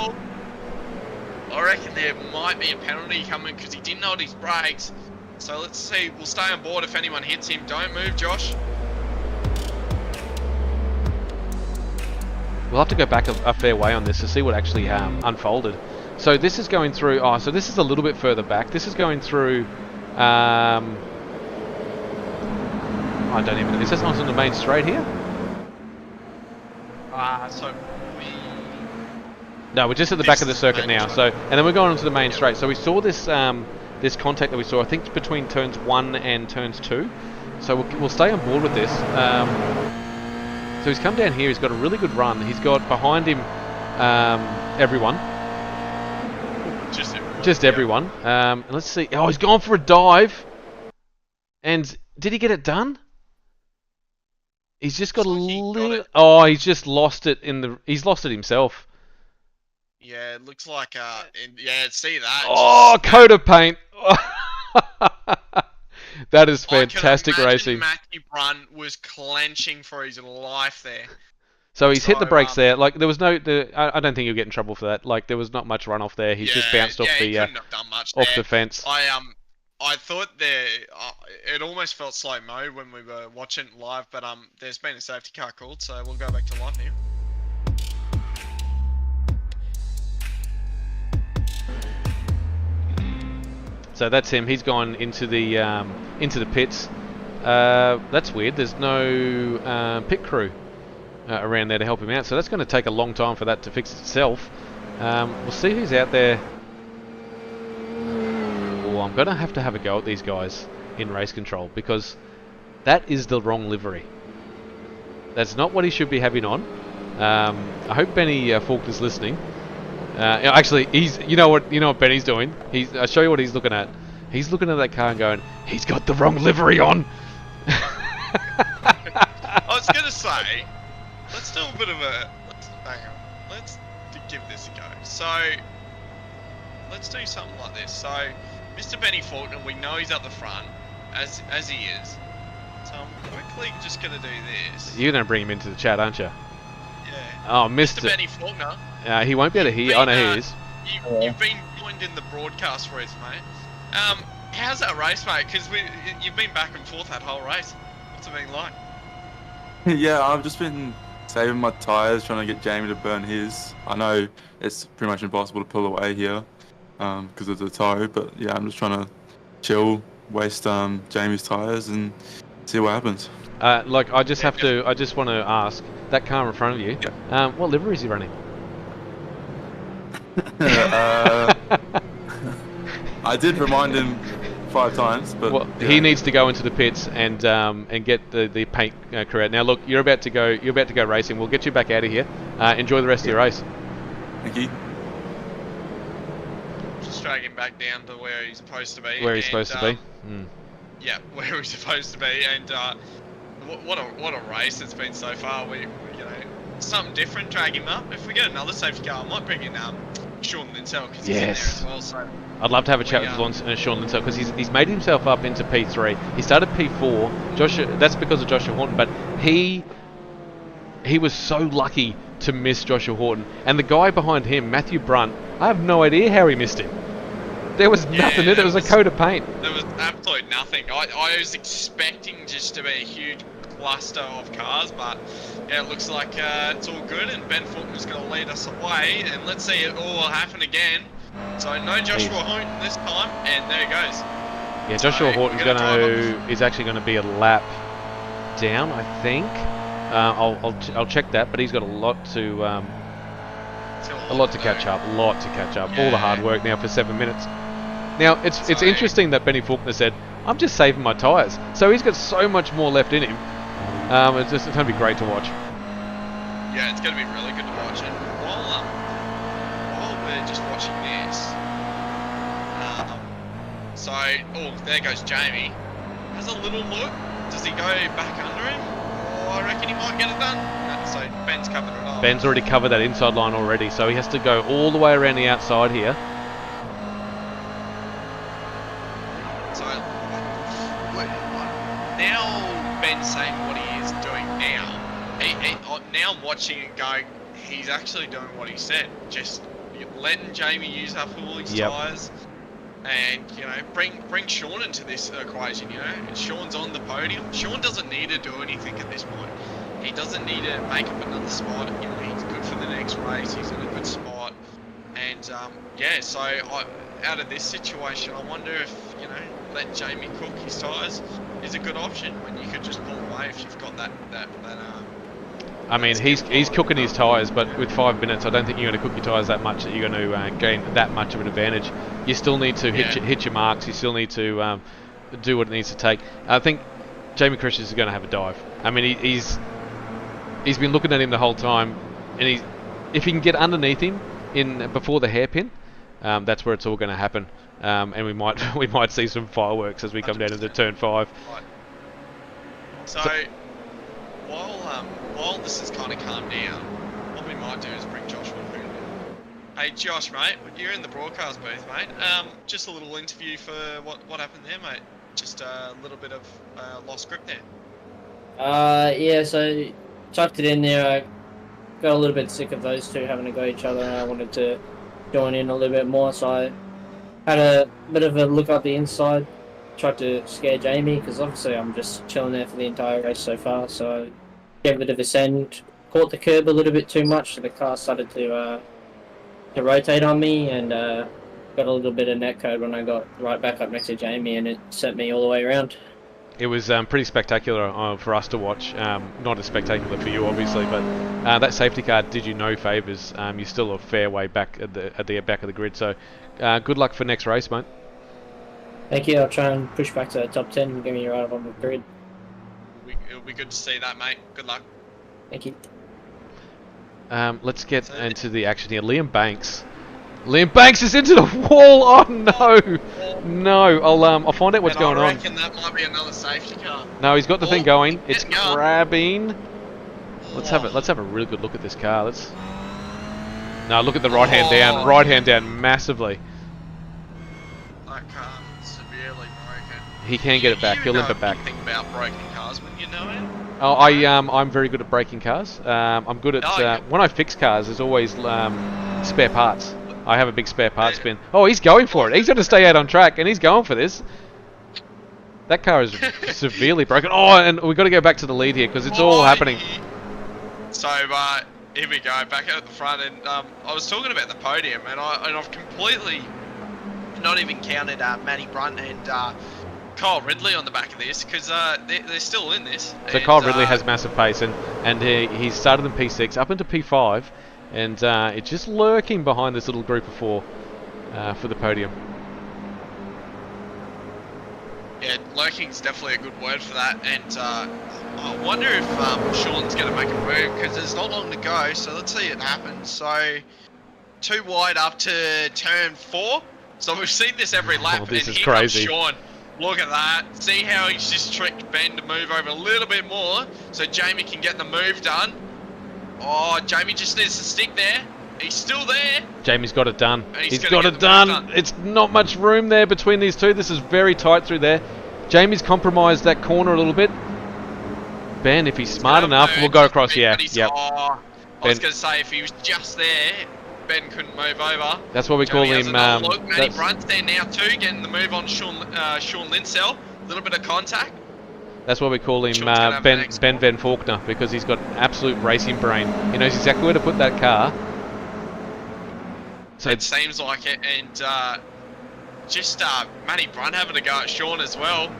I reckon there might be a penalty coming because he didn't hold his brakes. So let's see, we'll stay on board if anyone hits him. Don't move, Josh. We'll have to go back a fair way on this to see what actually unfolded. So this is going through... Oh, so this is a little bit further back. This is going through... I don't even know. Is this on the main straight here? So we... No, we're just at the back of the circuit now. So, and then we're going onto the main straight. So we saw this this contact that we saw. I think it's between turns 1 and turns 2. So we'll stay on board with this. So he's come down here. He's got a really good run. He's got behind him everyone. Just everyone. And let's see. Oh, he's gone for a dive. And did he get it done? He's just got a little... Oh, he's just lost it in the... He's lost it himself. Yeah, it looks like... yeah, see that? Oh, coat of paint. That is fantastic racing. Matthew Brunt was clenching for his life there. So he's hit the brakes there. Like, there was no... I don't think he'll get in trouble for that. Like, there was not much runoff there. He's just bounced off the... couldn't have done much off the fence. I thought there, it almost felt slow mo when we were watching it live, but there's been a safety car called, so we'll go back to live now. So that's him. He's gone into the pits. That's weird. There's no pit crew around there to help him out, so that's going to take a long time for that to fix itself. We'll see who's out there. I'm going to have a go at these guys in race control because that is the wrong livery. That's not what he should be having on. I hope Benny Faulkner's listening. Actually, you know what Benny's doing. I'll show you what he's looking at. He's looking at that car and going, he's got the wrong livery on. I was going to say, let's do a bit of a... Hang on. Let's give this a go. So, let's do something like this. So, Mr. Benny Faulkner, we know he's up the front, as he is. So I'm quickly just going to do this. You're going to bring him into the chat, aren't you? Yeah. Oh, Mr. Benny Faulkner. He won't be able to hear. I know he is. You've been joined in the broadcast for us, mate. How's that race, mate? Because you've been back and forth that whole race. What's it been like? Yeah, I've just been saving my tyres, trying to get Jamie to burn his. I know it's pretty much impossible to pull away here. Because of the tow, but yeah, I'm just trying to chill, waste Jamie's tyres and see what happens. I just want to ask, that car in front of you, what livery is he running? I did remind him 5 times, but well, he needs to go into the pits and get the paint crew out. Now look, you're about to go racing. We'll get you back out of here. Enjoy the rest of your race. Thank you. Drag him back down to where he's supposed to be. Yeah, where he's supposed to be, and what a race it's been so far. We something different. Drag him up. If we get another safety car, I might bring in Sean Linsell because he's in there as well. So I'd love to have a chat with Sean Linsell because he's made himself up into P3. He started P4. That's because of Joshua Horton, but he was so lucky to miss Joshua Horton, and the guy behind him, Matthew Brunt. I have no idea how he missed him. There was nothing in it. It was a coat of paint. There was absolutely nothing. I was expecting just to be a huge cluster of cars, but yeah, it looks like it's all good, and Ben Faulkner's going to lead us away, and let's see it all happen again. So no Joshua Horton this time, and there he goes. Yeah, Joshua Horton's is actually going to be a lap down, I think. I'll check that, but he's got a lot to catch up. Yeah. All the hard work now for 7 minutes. Now it's interesting that Benny Faulkner said, "I'm just saving my tyres." So he's got so much more left in him. It's going to be great to watch. Yeah, it's going to be really good to watch. And while we're just watching this, there goes Jamie. Has a little look. Does he go back under him? I reckon he might get it done. So Ben's covered it up. Ben's already covered that inside line already, so he has to go all the way around the outside here. So now Ben's saying what he is doing now. Now I'm watching it going, he's actually doing what he said. Just letting Jamie use up all his tyres. And, bring Sean into this equation, And Sean's on the podium. Sean doesn't need to do anything at this point. He doesn't need to make up another spot. He's good for the next race. He's in a good spot. And, so out of this situation, I wonder if, letting Jamie cook his tyres is a good option when you could just pull away if you've got that I mean, he's cooking his tyres, but with 5 minutes, I don't think you're going to cook your tyres that much that you're going to gain that much of an advantage. You still need to hit your marks. You still need to do what it needs to take. I think Jamie Christians is going to have a dive. I mean, he's been looking at him the whole time, and if he can get underneath him before the hairpin, that's where it's all going to happen. And we might see some fireworks as we come down into turn 5. Right. So while this has kind of calmed down, what we might do is bring Josh Woodbury in. Hey Josh, mate, you're in the broadcast booth, mate. Just a little interview for what happened there, mate. Just a little bit of lost grip there. Yeah, so chucked it in there. I got a little bit sick of those two having to go each other, and I wanted to join in a little bit more, so I had a bit of a look up the inside, tried to scare Jamie, because obviously I'm just chilling there for the entire race so far, so I gave a bit of a send, caught the curb a little bit too much, so the car started to rotate on me, and got a little bit of net code when I got right back up next to Jamie, and it sent me all the way around. It was pretty spectacular for us to watch. Not as spectacular for you, obviously, but that safety car did you no favours. You're still a fair way back at the back of the grid. So, good luck for next race, mate. Thank you. I'll try and push back to the top 10 and give me a ride on the grid. It'll be good to see that, mate. Good luck. Thank you. Let's get into the action here. Liam Banks is into the wall. Oh no! I'll find out what's going on. I reckon that might be another safety car. No, he's got the thing going. It's getting going. grabbing. Let's have a really good look at this car. No, look at the right hand down. Right hand down massively. That car severely broken. He can get it back. He'll limp it back. You think about broken cars when you know it? Oh, I'm very good at breaking cars. I'm good at when I fix cars. There's always spare parts. I have a big spare parts bin. Oh, he's going for it. He's going to stay out on track, and he's going for this. That car is severely broken. Oh, and we've got to go back to the lead here because it's all happening. So, here we go, back out at the front, and I was talking about the podium, and I've completely not even counted Matty Brunt and Kyle Ridley on the back of this because they're still in this. So Kyle Ridley has massive pace, and he started in P6 up into P5. And it's just lurking behind this little group of 4 for the podium. Yeah, lurking's definitely a good word for that. And I wonder if Sean's going to make a move because there's not long to go. So let's see it happen. So 2 wide up to turn 4. So we've seen this every lap. Oh, this and is here crazy. Comes Sean. Look at that. See how he's just tricked Ben to move over a little bit more so Jamie can get the move done. Oh, Jamie just needs to stick there. He's still there. Jamie's got it done. He's got it done. It's not much room there between these two. This is very tight through there. Jamie's compromised that corner a little bit. Ben, if he's smart enough, will go across. Yeah, yep. I was going to say, if he was just there, Ben couldn't move over. That's what we call him. Look, Matty Brunt's there now too, getting the move on Sean Linsell. A little bit of contact. That's why we call him Ben Van Faulkner, because he's got absolute racing brain. He knows exactly where to put that car. So it seems like it, and just Matty Brunt having a go at Sean as well.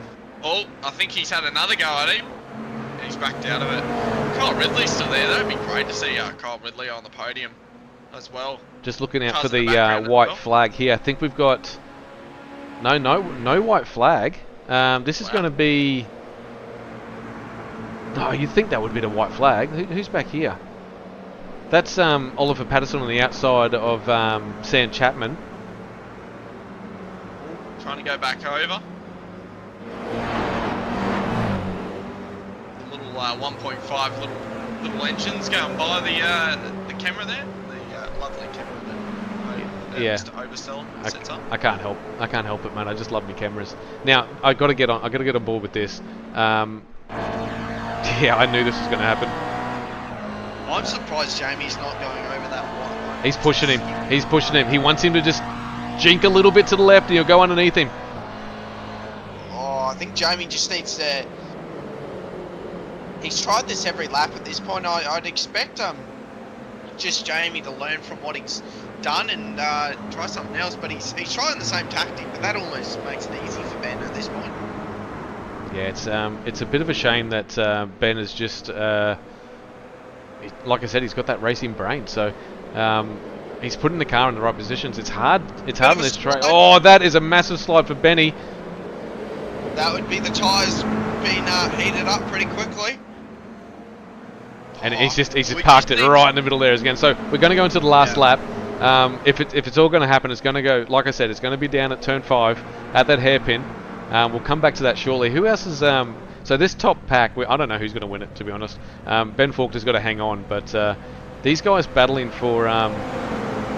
Oh, I think he's had another go at him. And he's backed out of it. Kyle Ridley's still there. That'd be great to see Kyle Ridley on the podium as well. Just looking out for the white flag here. I think we've got no white flag. This is going to be. No, you'd think that would be the white flag. Who's back here? That's Oliver Patterson on the outside of Sam Chapman. Trying to go back over. The little 1.5 little engines going by the camera there. The lovely camera that Mr. Oversell sets up. I can't help it, man. I just love my cameras. Now I got to get on board with this. Yeah, I knew this was going to happen. I'm surprised Jamie's not going over that one. He's pushing him. He wants him to just jink a little bit to the left and he'll go underneath him. Oh, I think Jamie just needs to... He's tried this every lap at this point. I'd expect just Jamie to learn from what he's done and try something else. But he's trying the same tactic, but that almost makes it easy for Ben at this point. Yeah, it's a bit of a shame that Ben has just like I said, he's got that racing brain. So he's putting the car in the right positions. It's hard. It's hard on this track. Oh, that is a massive slide for Benny. That would be the tyres being heated up pretty quickly. And he's just parked it right in the middle there again. So we're going to go into the last lap. If it's all going to happen, it's going to go, like I said, it's going to be down at turn 5 at that hairpin. We'll come back to that shortly. Who else is... so this top pack, I don't know who's going to win it, to be honest. Ben Faulkner's got to hang on, but these guys battling for...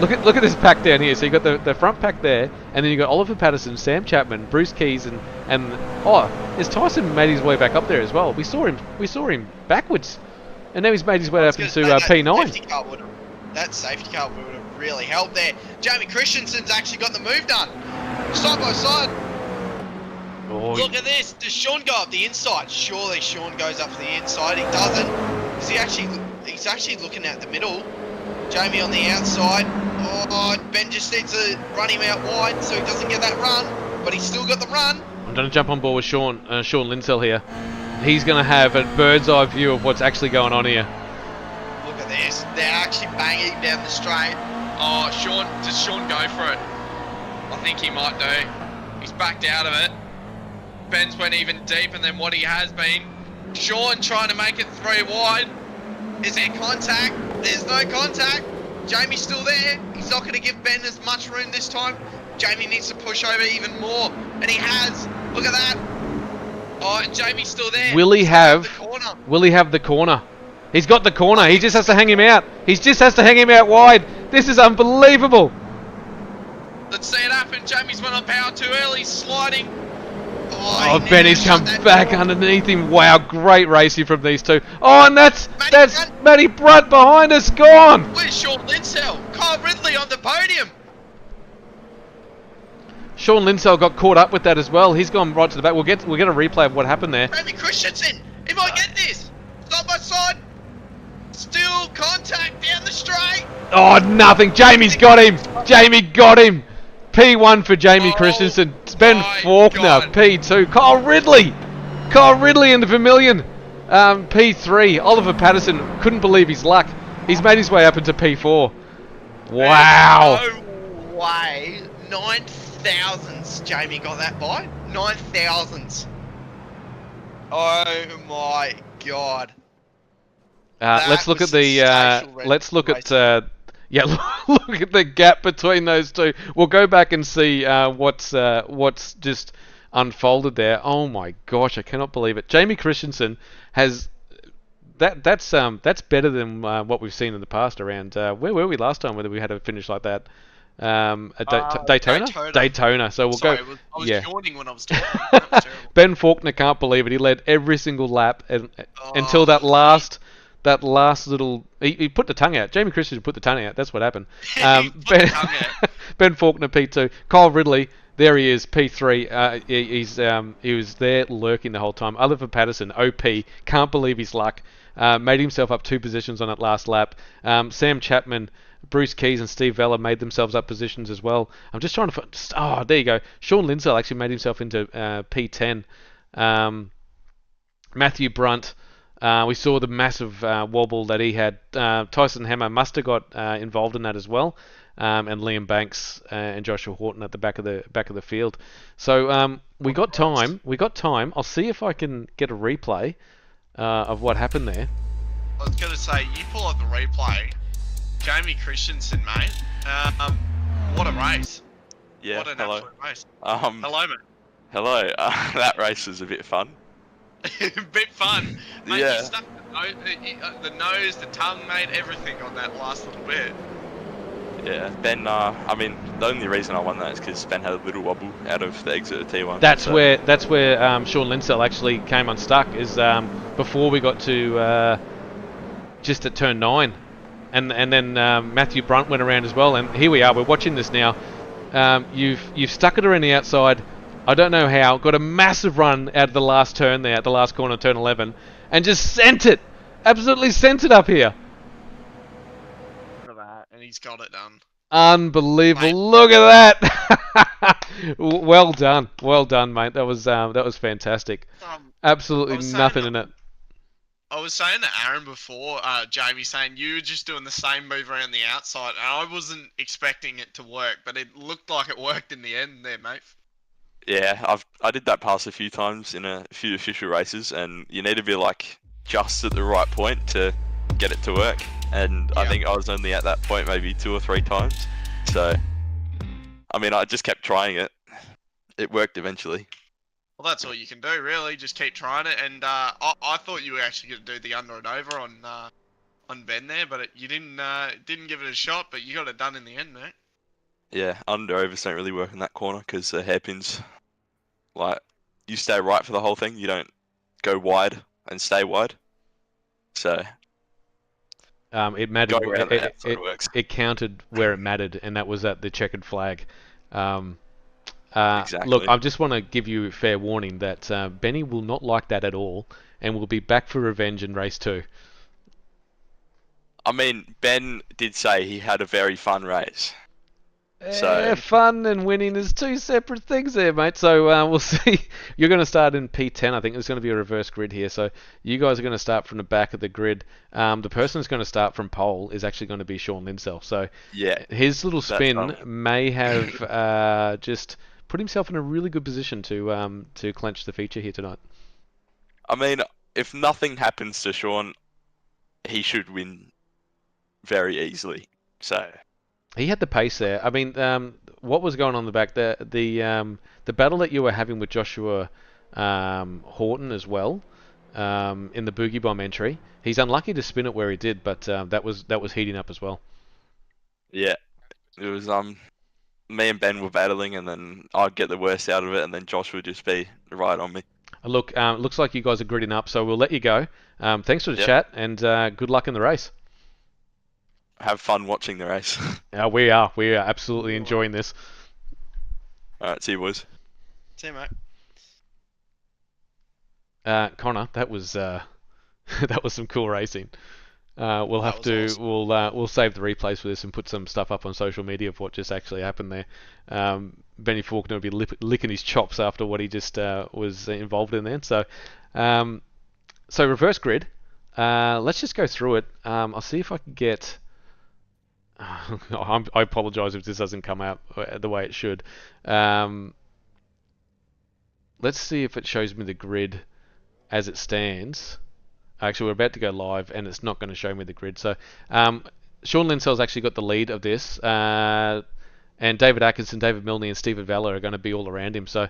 look at this pack down here. So you got the front pack there, and then you got Oliver Patterson, Sam Chapman, Bruce Keys, and is Tyson made his way back up there as well? We saw him backwards, and now he's made his way up into P9. That safety car would have really helped there. Jamie Christensen's actually got the move done. Side by side. Oh. Look at this. Does Sean go up the inside? Surely Sean goes up to the inside. He doesn't. He's actually looking at the middle. Jamie on the outside. Oh, Ben just needs to run him out wide so he doesn't get that run. But he's still got the run. I'm going to jump on board with Sean Linsell here. He's going to have a bird's eye view of what's actually going on here. Look at this. They're actually banging down the straight. Oh, does Sean go for it? I think he might do. He's backed out of it. Ben's went even deeper than what he has been. Sean trying to make it 3 wide. Is there contact? There's no contact. Jamie's still there. He's not going to give Ben as much room this time. Jamie needs to push over even more. And he has. Look at that. Oh, and Jamie's still there. Will he have the corner? He's got the corner. He just has to hang him out. He just has to hang him out wide. This is unbelievable. Let's see it happen. Jamie's went on power too early. He's sliding. Oh, Benny's come back underneath him. Wow, great racing from these two. Oh, and that's Matty Brunt behind us, gone. Where's Sean Linsell? Kyle Ridley on the podium. Sean Linsell got caught up with that as well. He's gone right to the back. We'll get a replay of what happened there. Jamie Christensen, he might get this. Side by side. Still contact down the straight. Oh, nothing. Jamie's got him. Jamie got him. P1 for Jamie Christensen. Ben Faulkner, God. P2. Kyle Ridley in the Vermilion. P3. Oliver Patterson couldn't believe his luck. He's made his way up into P4. Wow. No way. 9,000s Jamie got that by. 9,000s. Oh my God. Let's look at the. Let's look at. Look at the gap between those two. We'll go back and see what's just unfolded there. Oh my gosh, I cannot believe it. Jamie Christensen has that's better than what we've seen in the past around. Where were we last time? Whether we had a finish like that? At Daytona? Daytona. So we'll go. I was yawning when I was talking. That was terrible. Ben Faulkner can't believe it. He led every single lap until that last little... He put the tongue out. Jamie Christensen put the tongue out. That's what happened. Ben Faulkner, P2. Kyle Ridley, there he is, P3. He was there lurking the whole time. Oliver Patterson, OP. Can't believe his luck. Made himself up 2 positions on that last lap. Sam Chapman, Bruce Keys and Steve Vella made themselves up positions as well. I'm just trying to find... Oh, there you go. Sean Linsell actually made himself into P10. Matthew Brunt... we saw the massive wobble that he had. Tyson Hammer must have got involved in that as well, and Liam Banks and Joshua Horton at the back of the field. So we got time. I'll see if I can get a replay of what happened there. I was gonna say, you pull up the replay. Jamie Christensen, mate. What a race! Yeah. What an absolute race. Hello, mate. Hello. That race was a bit fun. Bit fun. Mate, Yeah. you stuck the nose, the tongue, mate, everything on that last little bit. Yeah. Ben, I mean, the only reason I won that is because Ben had a little wobble out of the exit of T1. That's where Sean Linsell actually came unstuck. Is before we got to just at turn 9, and then Matthew Brunt went around as well. And here we are. We're watching this now. You've stuck it around the outside. I don't know how. Got a massive run out of the last turn there, at the last corner, turn 11, and just sent it. Absolutely sent it up here. Look at that, and he's got it done. Unbelievable! Mate. Look at that. Well done, mate. That was fantastic. Absolutely nothing in it. I was saying to Aaron before, Jamie, saying you were just doing the same move around the outside, and I wasn't expecting it to work, but it looked like it worked in the end there, mate. Yeah, I did that pass a few times in a few official races, and you need to be like just at the right point to get it to work. And I Yeah. think I was only at that point maybe 2 or 3 times. So, I mean, I just kept trying it. It worked eventually. Well, that's all you can do, really. Just keep trying it. And I thought you were actually going to do the under and over on Ben there, but you didn't give it a shot. But you got it done in the end, mate. Yeah, under overs don't really work in that corner because the hairpins, like, you stay right for the whole thing. You don't go wide and stay wide. So It mattered. going around the outside works. It counted where it mattered, and that was at the checkered flag. Exactly. Look, I just want to give you fair warning that Benny will not like that at all, and will be back for revenge in race 2. I mean, Ben did say he had a very fun race. So Fun and winning is 2 separate things there, mate. So we'll see. You're going to start in P10. I think there's going to be a reverse grid here. So you guys are going to start from the back of the grid. The person who's going to start from pole is actually going to be Sean Linsell. So yeah, his little spin funny. may have just put himself in a really good position to clinch the feature here tonight. I mean, if nothing happens to Sean, he should win very easily. So He had the pace there. I mean, what was going on in the back? The battle that you were having with Joshua Horton as well in the Boogie Bomb entry. He's unlucky to spin it where he did, but that was heating up as well. yeah, it was me and Ben were battling, and then I'd get the worst out of it, and then Josh would just be right on me. Look, looks like you guys are gridding up, so we'll let you go. Thanks for the Yep. chat, and good luck in the race. Have fun watching the race. We are absolutely enjoying this. All right, see you boys. See you, mate. Connor, that was that was some cool racing. We'll That have was to we'll save the replays for this and put some stuff up on social media of what just actually happened there. Benny Faulkner will be licking his chops after what he just was involved in there. So reverse grid. Let's just go through it. I'll see if I can get. I apologise if this doesn't come out the way it should. Let's see if it shows me the grid as it stands. Actually, we're about to go live, and it's not going to show me the grid. So, Sean Linsell's actually got the lead of this, and David Atkinson, David Milne, and Stephen Vella are going to be all around him. So,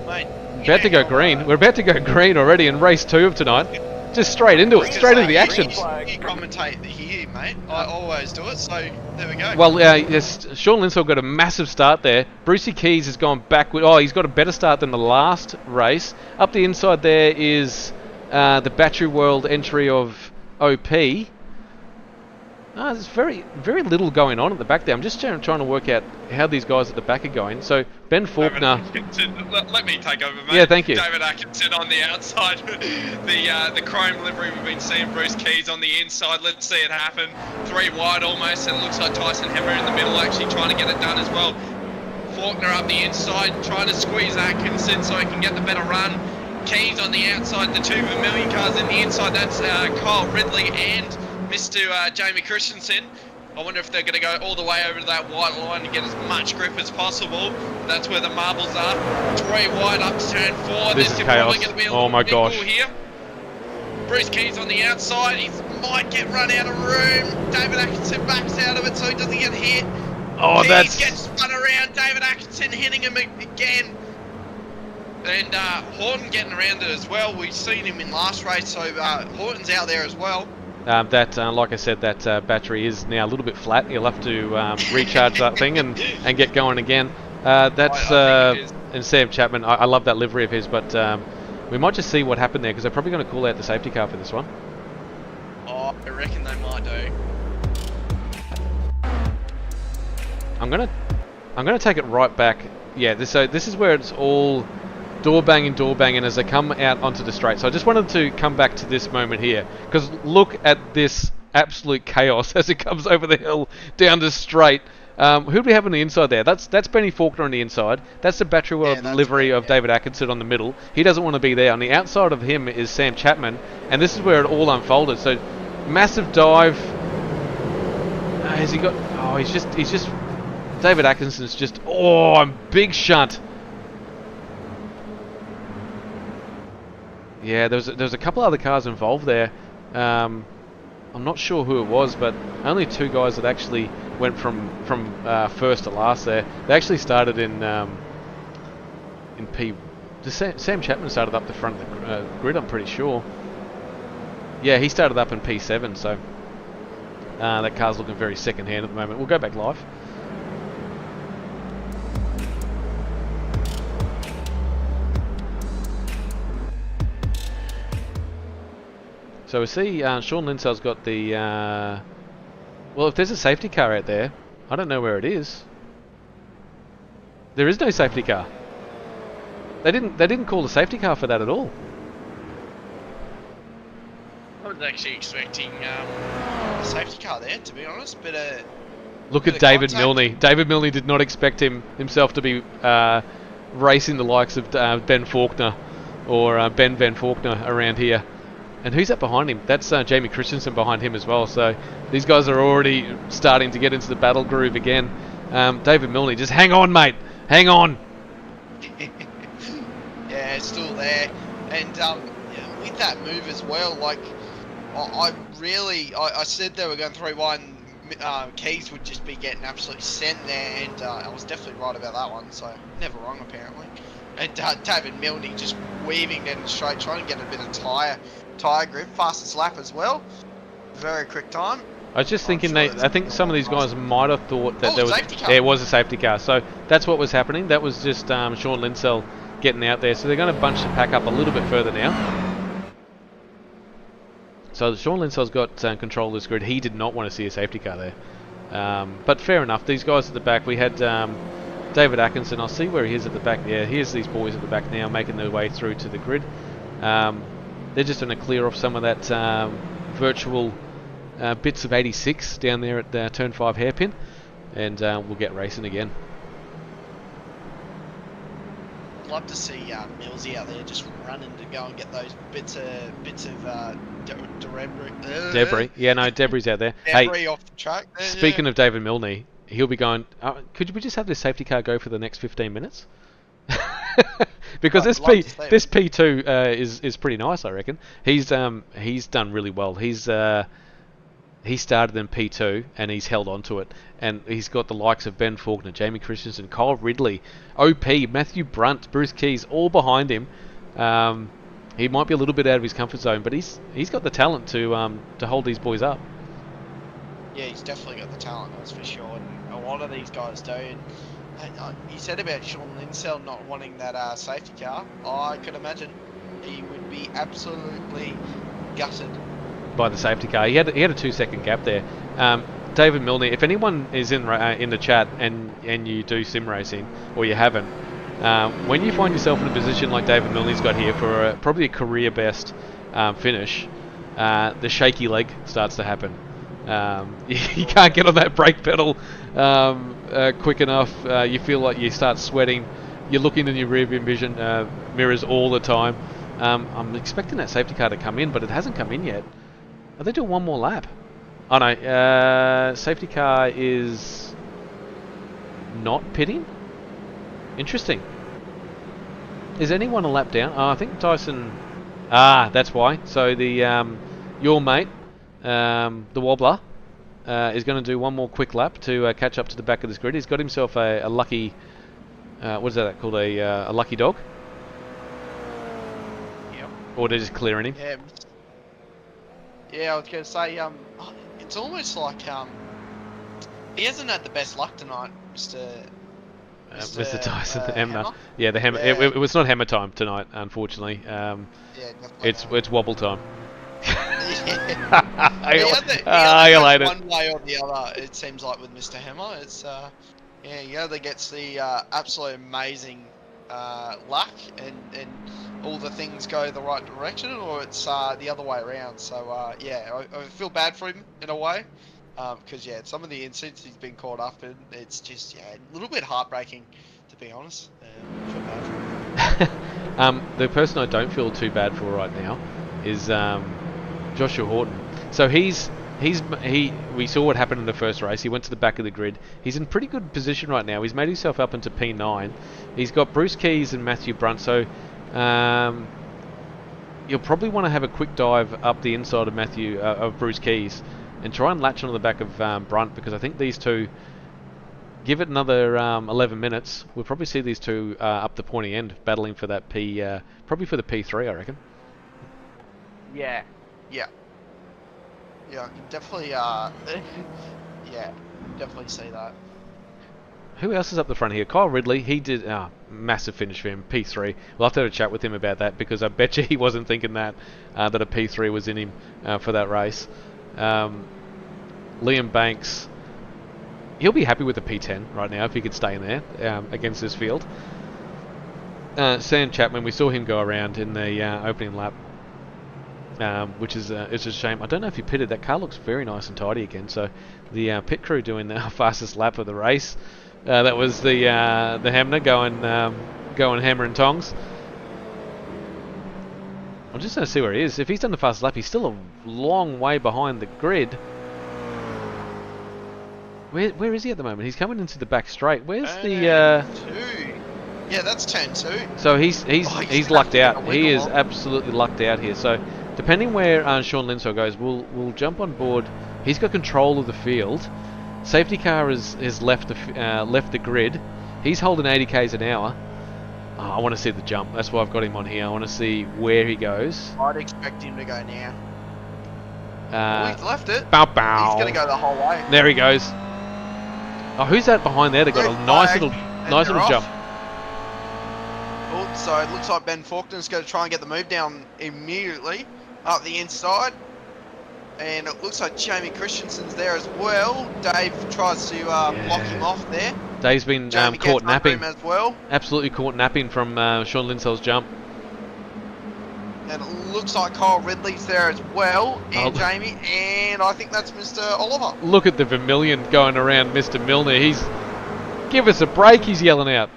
Mate, about to go green. We're about to go green already in race 2 of tonight. Just straight into it, straight into the action. You commentate here, mate. I always do it, so there we go. Well, yes, Sean Linsell got a massive start there. Brucey Keys has gone backward. Oh, he's got a better start than the last race. Up the inside there is the Battery World entry of OP. There's very little going on at the back there. I'm just trying to work out how these guys at the back are going. So, Ben Faulkner... Let me take over, mate. Yeah, thank you. David Atkinson on the outside. the chrome livery we've been seeing. Bruce Keys on the inside. Let's see it happen. 3 wide almost, and it looks like Tyson Hemmer in the middle actually trying to get it done as well. Faulkner up the inside, trying to squeeze Atkinson so he can get the better run. Keys on the outside. The 2 Vermilion cars in the inside. That's Kyle Ridley and Mr. Jamie Christensen. I wonder if they're going to go all the way over to that white line and get as much grip as possible. That's where the marbles are. 3 wide up to turn 4. This is chaos. Oh my gosh. Here. Bruce Keys on the outside. He might get run out of room. David Atkinson backs out of it so he doesn't get hit. Oh, Keys gets spun around. David Atkinson hitting him again. And Horton getting around it as well. We've seen him in last race, so Horton's out there as well. Like I said, that battery is now a little bit flat. You'll have to recharge that thing and get going again. That's and Sam Chapman. I love that livery of his, but we might just see what happened there because they're probably going to call out the safety car for this one. Oh, I reckon they might do. I'm gonna take it right back. Yeah, this is where it's all door banging as they come out onto the straight. So I just wanted to come back to this moment here because look at this absolute chaos as it comes over the hill down the straight. Who do we have on the inside there? That's Benny Faulkner on the inside. That's the Battery World that's livery Ben, of David Atkinson on the middle. He doesn't want to be there. On the outside of him is Sam Chapman, and this is where it all unfolded. So, massive dive. Has he got? Oh, he's just. David Atkinson's just. Oh, big shunt. Yeah, there was a couple other cars involved there. I'm not sure who it was, but only two guys that actually went from first to last there. They actually started in P. Sam Chapman started up the front of the grid, I'm pretty sure. Yeah, he started up in P7, so that car's looking very second-hand at the moment. We'll go back live. So we see Sean Linsell's got the... well, if there's a safety car out there, I don't know where it is. There is no safety car. They didn't call the safety car for that at all. I was actually expecting a safety car there, to be honest, but look at David Milne. David Milne did not expect himself to be racing the likes of Ben Faulkner or Ben Van Faulkner around here. And who's that behind him? That's Jamie Christensen behind him as well. So these guys are already starting to get into the battle groove again. David Milne, just hang on, mate. Hang on. Yeah, it's still there. And with that move as well, like, I said they were going 3-1. Keys would just be getting absolutely sent there, and I was definitely right about that one, so never wrong apparently. And David Milne just weaving down the straight, trying to get a bit of tyre grip, fastest lap as well. Very quick time. I was just thinking, I think some of these guys might have thought that there was a safety car. So that's what was happening. That was just Sean Linsell getting out there. So they're going to bunch the pack up a little bit further now. So Sean Linsell's got control of this grid. He did not want to see a safety car there. But fair enough. These guys at the back, we had David Atkinson. I'll see where he is at the back. Yeah, here's these boys at the back now making their way through to the grid. They're just going to clear off some of that virtual bits of 86 down there at turn 5 hairpin, and we'll get racing again. I'd love to see Millsy out there just running to go and get those bits of debris. Yeah, no, debris out there. Debris off the track. Speaking of David Milne, he'll be going. Could we just have this safety car go for the next 15 minutes? Because this P2 is pretty nice, I reckon. He's done really well. He started in P2 and he's held on to it, and he's got the likes of Ben Faulkner, Jamie Christensen, Kyle Ridley, OP, Matthew Brunt, Bruce Keys, all behind him. He might be a little bit out of his comfort zone, but he's got the talent to hold these boys up. Yeah, he's definitely got the talent, that's for sure. And a lot of these guys do. And you said about Sean Linsell not wanting that safety car. I could imagine he would be absolutely gutted by the safety car. He had a 2-second gap there. David Milne, if anyone is in the chat and you do sim racing or you haven't, when you find yourself in a position like David Milne's got here for probably a career best finish, the shaky leg starts to happen. You can't get on that brake pedal quick enough. You feel like you start sweating. You're looking in your rear vision mirrors all the time. I'm expecting that safety car to come in, but it hasn't come in yet. Are they doing one more lap? Oh no, safety car is not pitting? Interesting. Is anyone a lap down? Oh, I think Tyson... that's why. So the your mate, the Wobbler, is going to do one more quick lap to catch up to the back of this grid. He's got himself a lucky... what is that called? A lucky dog? Yep. Or they're just clearing him? Yeah, I was going to say, it's almost like he hasn't had the best luck tonight, Mr. Tyson, the Hammer. Hammer. Yeah, the Hammer. Yeah. It was not Hammer time tonight, unfortunately. It's wobble time. He either one way or the other. It seems like with Mr. Hammer, it's he either gets the absolute amazing luck and all the things go the right direction, or it's the other way around. So I feel bad for him in a way. Because yeah, some of the incidents he's been caught up in, it's just a little bit heartbreaking, to be honest. Feel bad for him. The person I don't feel too bad for right now is Joshua Horton. So we saw what happened in the first race. He went to the back of the grid. He's in pretty good position right now. He's made himself up into P9. He's got Bruce Keys and Matthew Brunt. So you'll probably want to have a quick dive up the inside of Bruce Keys and try and latch onto the back of Brunt, because I think these two, give it another 11 minutes, we'll probably see these two up the pointy end battling for that probably for the P3, I reckon. Yeah, I can definitely, definitely see that. Who else is up the front here? Kyle Ridley, he did massive finish for him, P3. We'll have to have a chat with him about that, because I bet you he wasn't thinking that a P3 was in him for that race. Liam Banks, he'll be happy with the P10 right now if he could stay in there against this field. Sam Chapman, we saw him go around in the opening lap, which is it's a shame. I don't know if he pitted. That car looks very nice and tidy again. So the pit crew doing the fastest lap of the race. That was the Hamner going hammer and tongs. I'm just going to see where he is. If he's done the fastest lap, he's still a long way behind the grid. Where is he at the moment? He's coming into the back straight. Where's the? Two. Yeah, that's turn 2. So he's lucked out. He is on. absolutely lucked out here. So depending where Sean Linsell goes, we'll jump on board. He's got control of the field. Safety car has left the grid. He's holding 80 k's an hour. Oh, I want to see the jump. That's why I've got him on here. I want to see where he goes. I'd expect him to go now. He's left it. Bow bow. He's going to go the whole way. There he goes. Oh, who's that behind there? They got a nice little jump. Oh, so it looks like Ben Faulkner's going to try and get the move down immediately up the inside. And it looks like Jamie Christensen's there as well. Dave tries to block him off there. Dave's been caught napping as well. Absolutely caught napping from Sean Linsell's jump. And it looks like Kyle Ridley's there as well, and Jamie, and I think that's Mr. Oliver. Look at the vermilion going around Mr. Milner. Give us a break, he's yelling out.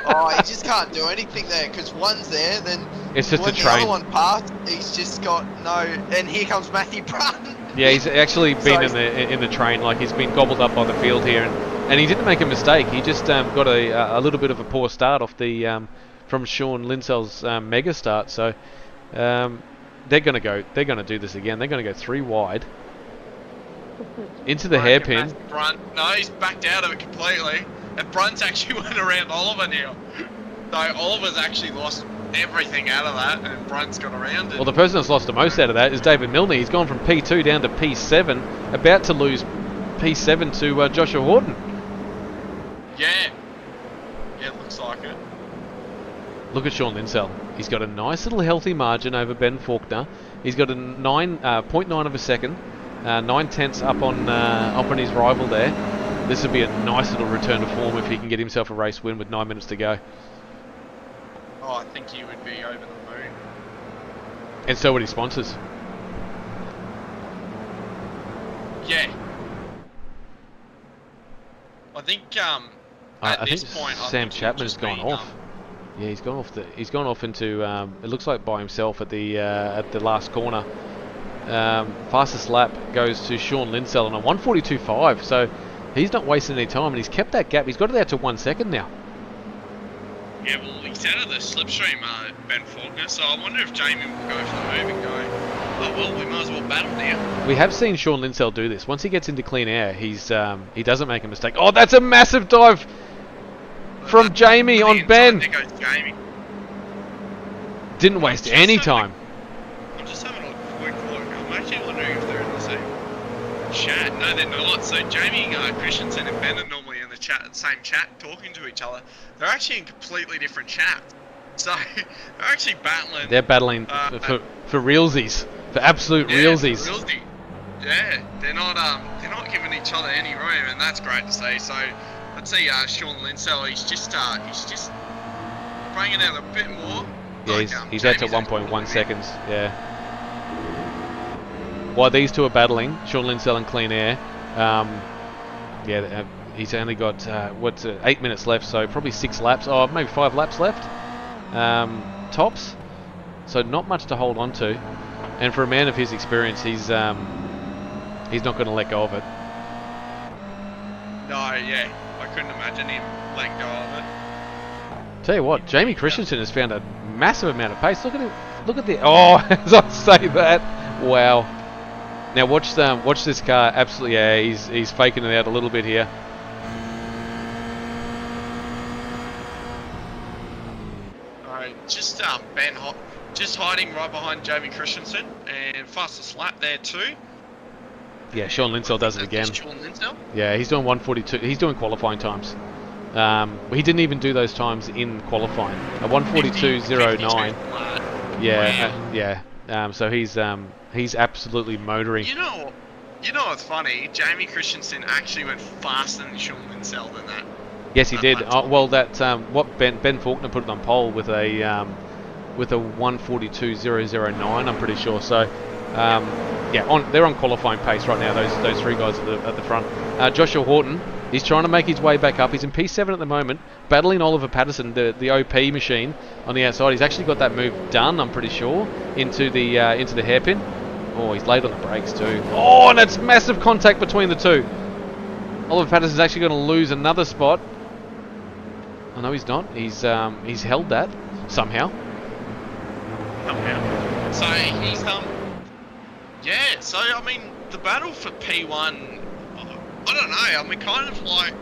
Oh, he just can't do anything there, because one's there, then it's just when a the train. other one passed, he's just got no, and here comes Matthew Brunt. Yeah, he's actually been in the train, like he's been gobbled up by the field here, and he didn't make a mistake. He just got a little bit of a poor start off the from Sean Linsell's mega start. So they're gonna do this again. They're gonna go 3 wide into the hairpin. Brunt, no, he's backed out of it completely, and Brunt's actually went around Oliver now. So Oliver's actually lost everything out of that, and Brunt's got around it. Well, the person that's lost the most out of that is David Milner. He's gone from P2 down to P7, about to lose P7 to Joshua Horton. Yeah, it looks like it. Look at Sean Linsell. He's got a nice little healthy margin over Ben Faulkner. He's got a 0.9 of a second, 9/10 up on his rival there. This would be a nice little return to form if he can get himself a race win with 9 minutes to go. Oh, I think he would be over the moon. And so would his sponsors. Yeah. I think I think Sam Chapman's gone off. Yeah, he's gone off into it looks like by himself at the last corner. Fastest lap goes to Sean Linsell on a 1:42.5. So he's not wasting any time, and he's kept that gap. He's got it out to 1 second now. Yeah, well, he's out of the slipstream, Ben Faulkner, so I wonder if Jamie will go for the move and go, oh, well, we might as well battle now. We have seen Sean Linsell do this. Once he gets into clean air, he doesn't make a mistake. Oh, that's a massive dive from Jamie on Ben. There goes Jamie. Didn't waste any time. I'm just having a quick look. I'm actually wondering if they're in the same chat. No, they're not. So Jamie Christensen and Ben are normally in the same chat talking to each other. They're actually in completely different chats. So they're actually battling. They're battling for realsies, for absolute realsies. Realsy. Yeah, they're not giving each other any room, and that's great to see. So let's see, Sean Linsell. He's just bringing out a bit more. Yeah, he's out to 1.1 seconds. Yeah. while these two are battling, Sean Linsell and Clean Air, he's only got 8 minutes left, so probably 6 laps, or maybe 5 laps left, tops. So not much to hold on to, and for a man of his experience, he's not going to let go of it. No, yeah, I couldn't imagine him letting go of it. Tell you what, Jamie Christensen has found a massive amount of pace. Look at him. Look at the. Oh, as I say that, wow. Now watch this car. Absolutely, yeah. He's faking it out a little bit here. Alright, just just hiding right behind Jamie Christensen, and fastest lap there too. Yeah, Sean Linsell does it again. Sean Linsell. Yeah, he's doing 1:42. He's doing qualifying times. He didn't even do those times in qualifying. A 1:42.09. Yeah. So he's absolutely motoring. You know what's funny? Jamie Christensen actually went faster than Sean Linsell than that. Yes, he did. Well, that what Ben Faulkner put it on pole with a 1:42.009. I'm pretty sure. So. They're on qualifying pace right now. Those three guys at the front. Joshua Horton, he's trying to make his way back up. He's in P7 at the moment, battling Oliver Patterson, the OP machine on the outside. He's actually got that move done, I'm pretty sure, into the hairpin. Oh, he's late on the brakes too. Oh, and it's massive contact between the two. Oliver Patterson's actually going to lose another spot. Oh no, he's not. He's held that somehow. So he's Yeah, so I mean, the battle for P1, I don't know, I mean, kind of like,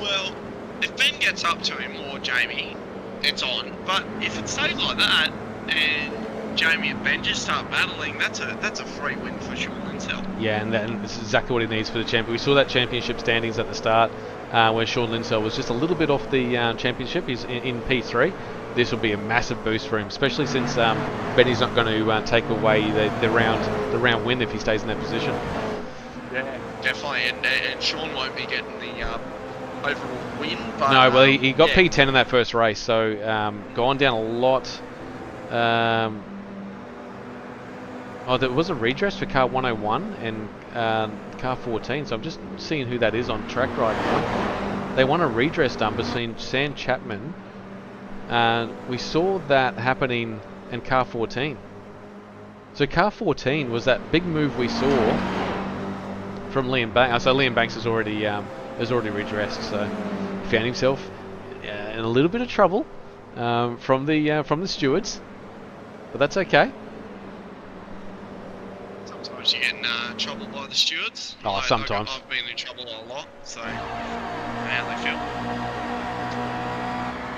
well, if Ben gets up to him or Jamie, it's on. But if it stays like that, and Jamie and Ben just start battling, that's a free win for Sean Linsell. Yeah, and this is exactly what he needs for the champion. We saw that championship standings at the start, where Sean Linsell was just a little bit off the championship. He's in P3. This will be a massive boost for him, especially since Benny's not going to take away the round win if he stays in that position. Yeah, definitely, and Sean won't be getting the overall win. But, no, well, he got P10 in that first race, so gone down a lot. There was a redress for car 101 and car 14, so I'm just seeing who that is on track right now. They want a redress done between Sam Chapman. We saw that happening in car 14. So car 14 was that big move we saw from Liam Banks. So Liam Banks is already redressed. So he found himself in a little bit of trouble from the stewards, but that's okay. Sometimes you get in trouble by the stewards. Oh, sometimes. I've been in trouble a lot, so I know how they feel.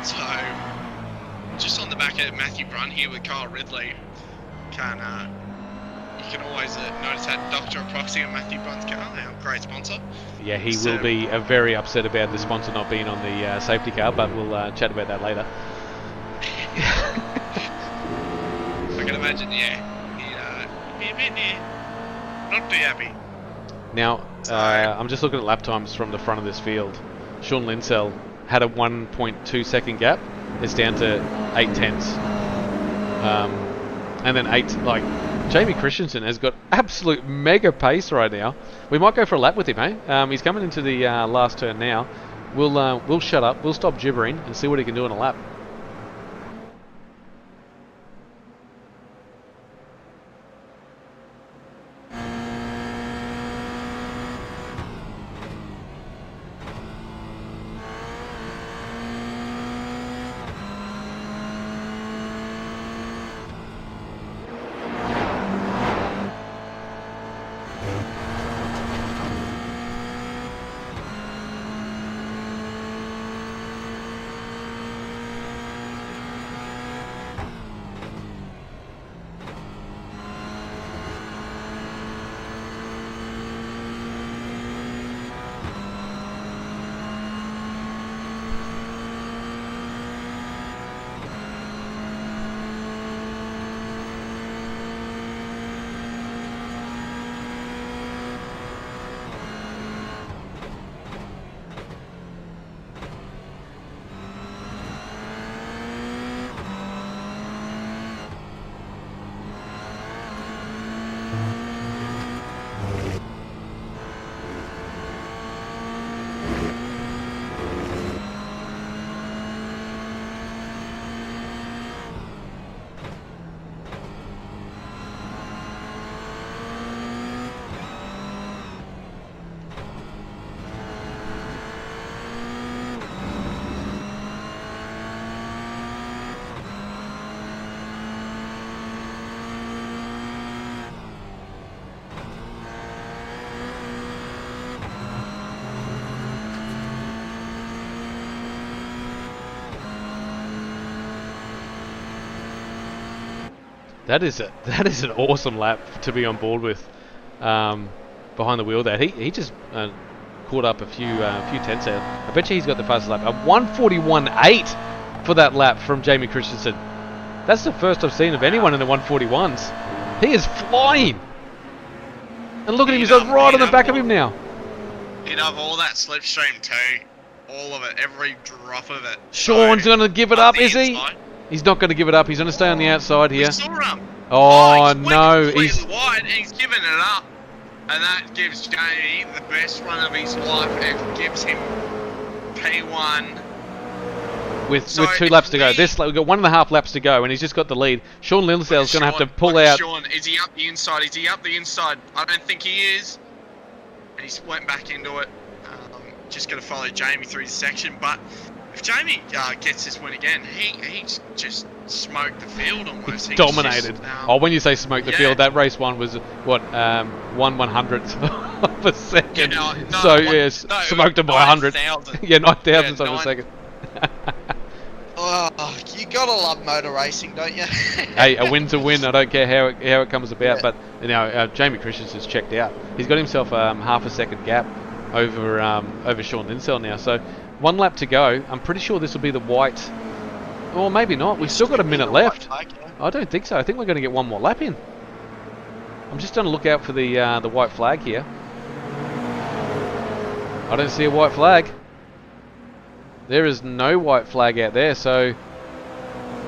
So. Just on the back of Matthew Brunn here with Kyle Ridley, you can always notice that Dr. Proxy on Matthew Brunn's car, our great sponsor. Yeah, he will be very upset about the sponsor not being on the safety car, but we'll chat about that later. I can imagine, he'd be a bit not too happy. Now, I'm just looking at lap times from the front of this field. Sean Linsell had a 1.2 second gap. It's down to 8/10. And then Jamie Christensen has got absolute mega pace right now. We might go for a lap with him, eh? He's coming into the last turn now. We'll shut up. We'll stop gibbering and see what he can do in a lap. That is an awesome lap to be on board with. Behind the wheel there, he just caught up a few tenths out. I bet you he's got the fastest lap. A 1:41.8 for that lap from Jamie Christensen. That's the first I've seen of anyone in the 141s. He is flying. And look at him, he's right on the back of him now. He'd have all that slipstream too. All of it, every drop of it. Sean's going to give it up, is he? Inside. He's not going to give it up. He's going to stay on the outside here. We saw him. Oh, he's no. He's wide and he's giving it up. And that gives Jamie the best run of his life and gives him P1. With 2 laps to go. We've got 1.5 laps to go, and he's just got the lead. Sean Lindsail's going to have to pull out. Sean, is he up the inside? Is he up the inside? I don't think he is. And he went back into it. Just going to follow Jamie through the section. But if Jamie gets this win again, he just smoked the field almost. He Dominated. When you say smoked the field, that race one was, what, 1/100th of a second. Smoked him by 100. 9,000 of a second. Oh, you gotta love motor racing, don't you? Hey, a win's a win. I don't care how it comes about. But Jamie Christensen's checked out. He's got himself half a second gap over Sean Lindsell now. So 1 lap to go. I'm pretty sure this will be the white. Or maybe not. We've still got a minute left. I don't think so. I think we're going to get 1 more lap in. I'm just going to look out for the white flag here. I don't see a white flag. There is no white flag out there, so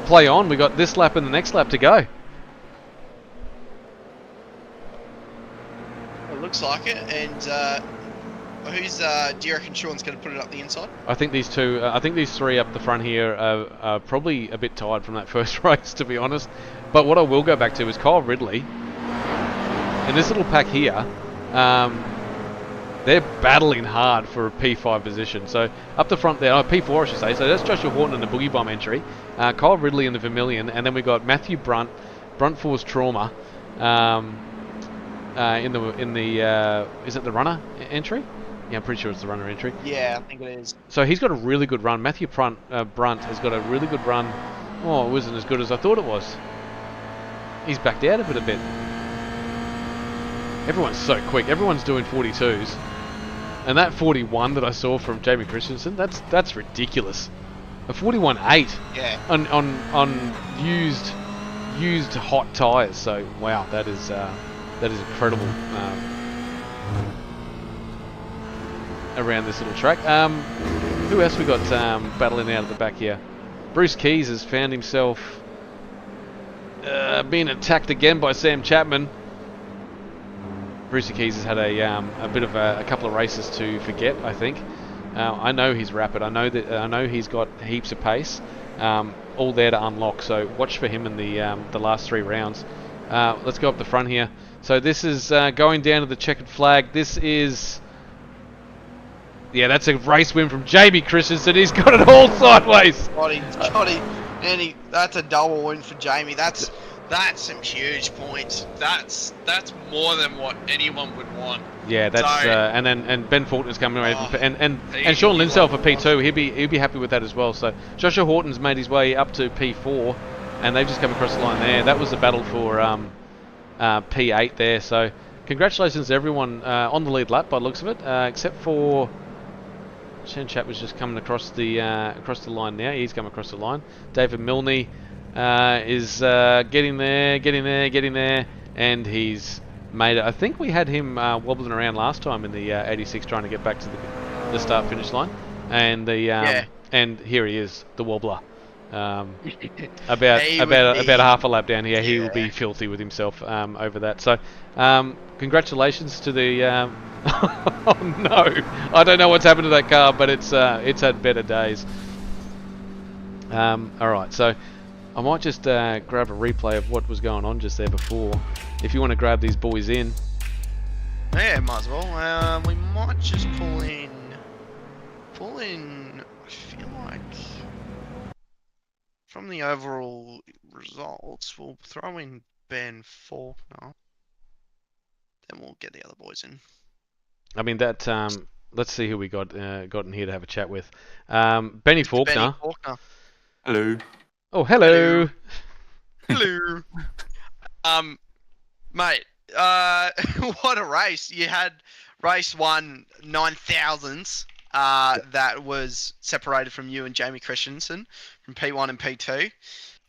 play on. We got this lap and the next lap to go. It looks like it. And do you reckon Sean's going to put it up the inside? I think these two. I think these 3 up the front here are probably a bit tired from that first race, to be honest. But what I will go back to is Kyle Ridley. In this little pack here, they're battling hard for a P5 position. So up the front there, P4 I should say. So that's Joshua Horton in the Boogie Bomb entry, Kyle Ridley in the Vermilion, and then we got Matthew Brunt Force Trauma, in the is it the runner entry? Yeah, I'm pretty sure it's the runner entry. Yeah, I think it is. So he's got a really good run. Matthew Brunt has got a really good run. Oh, it wasn't as good as I thought it was. He's backed out of it a bit. Everyone's so quick. Everyone's doing 42s. And that 41 that I saw from Jamie Christensen, that's ridiculous. A 41.8 on used hot tyres. So wow, that is incredible around this little track. Who else we got battling out at the back here? Bruce Keys has found himself being attacked again by Sam Chapman. Bruce Keys has had a bit of a couple of races to forget, I think. I know he's rapid. I know he's got heaps of pace. All there to unlock. So watch for him in the last 3 rounds. Let's go up the front here. So this is going down to the checkered flag. This is, that's a race win from Jamie Christensen. He's got it all sideways. That's a double win for Jamie. That's some huge points. That's more than what anyone would want. Yeah, that's and Ben Faulkner's coming away and Sean Lindsell for P2. He'll be happy with that as well. So Joshua Horton's made his way up to P4, and they've just come across the line there. That was the battle for P8 there. So congratulations to everyone on the lead lap by the looks of it, except for Shan Chat was just coming across the line now. He's come across the line. David Milne is getting there, and he's made it. I think we had him wobbling around last time in the 86 trying to get back to the start-finish line, and and here he is, the wobbler. About a half a lap down here, he will be filthy with himself over that. So congratulations to the oh no, I don't know what's happened to that car, but it's had better days. Alright, so I might just grab a replay of what was going on just there before, if you want to grab these boys in. Yeah, might as well. We might just pull in, I feel like, from the overall results, we'll throw in Ben Faulkner, then we'll get the other boys in. I mean, that, let's see who we got in here to have a chat with. Benny Faulkner. Hello. Oh, hello. Hello. Mate, what a race. You had race 1, 9,000s. That was separated from you and Jamie Christensen from P1 and P2.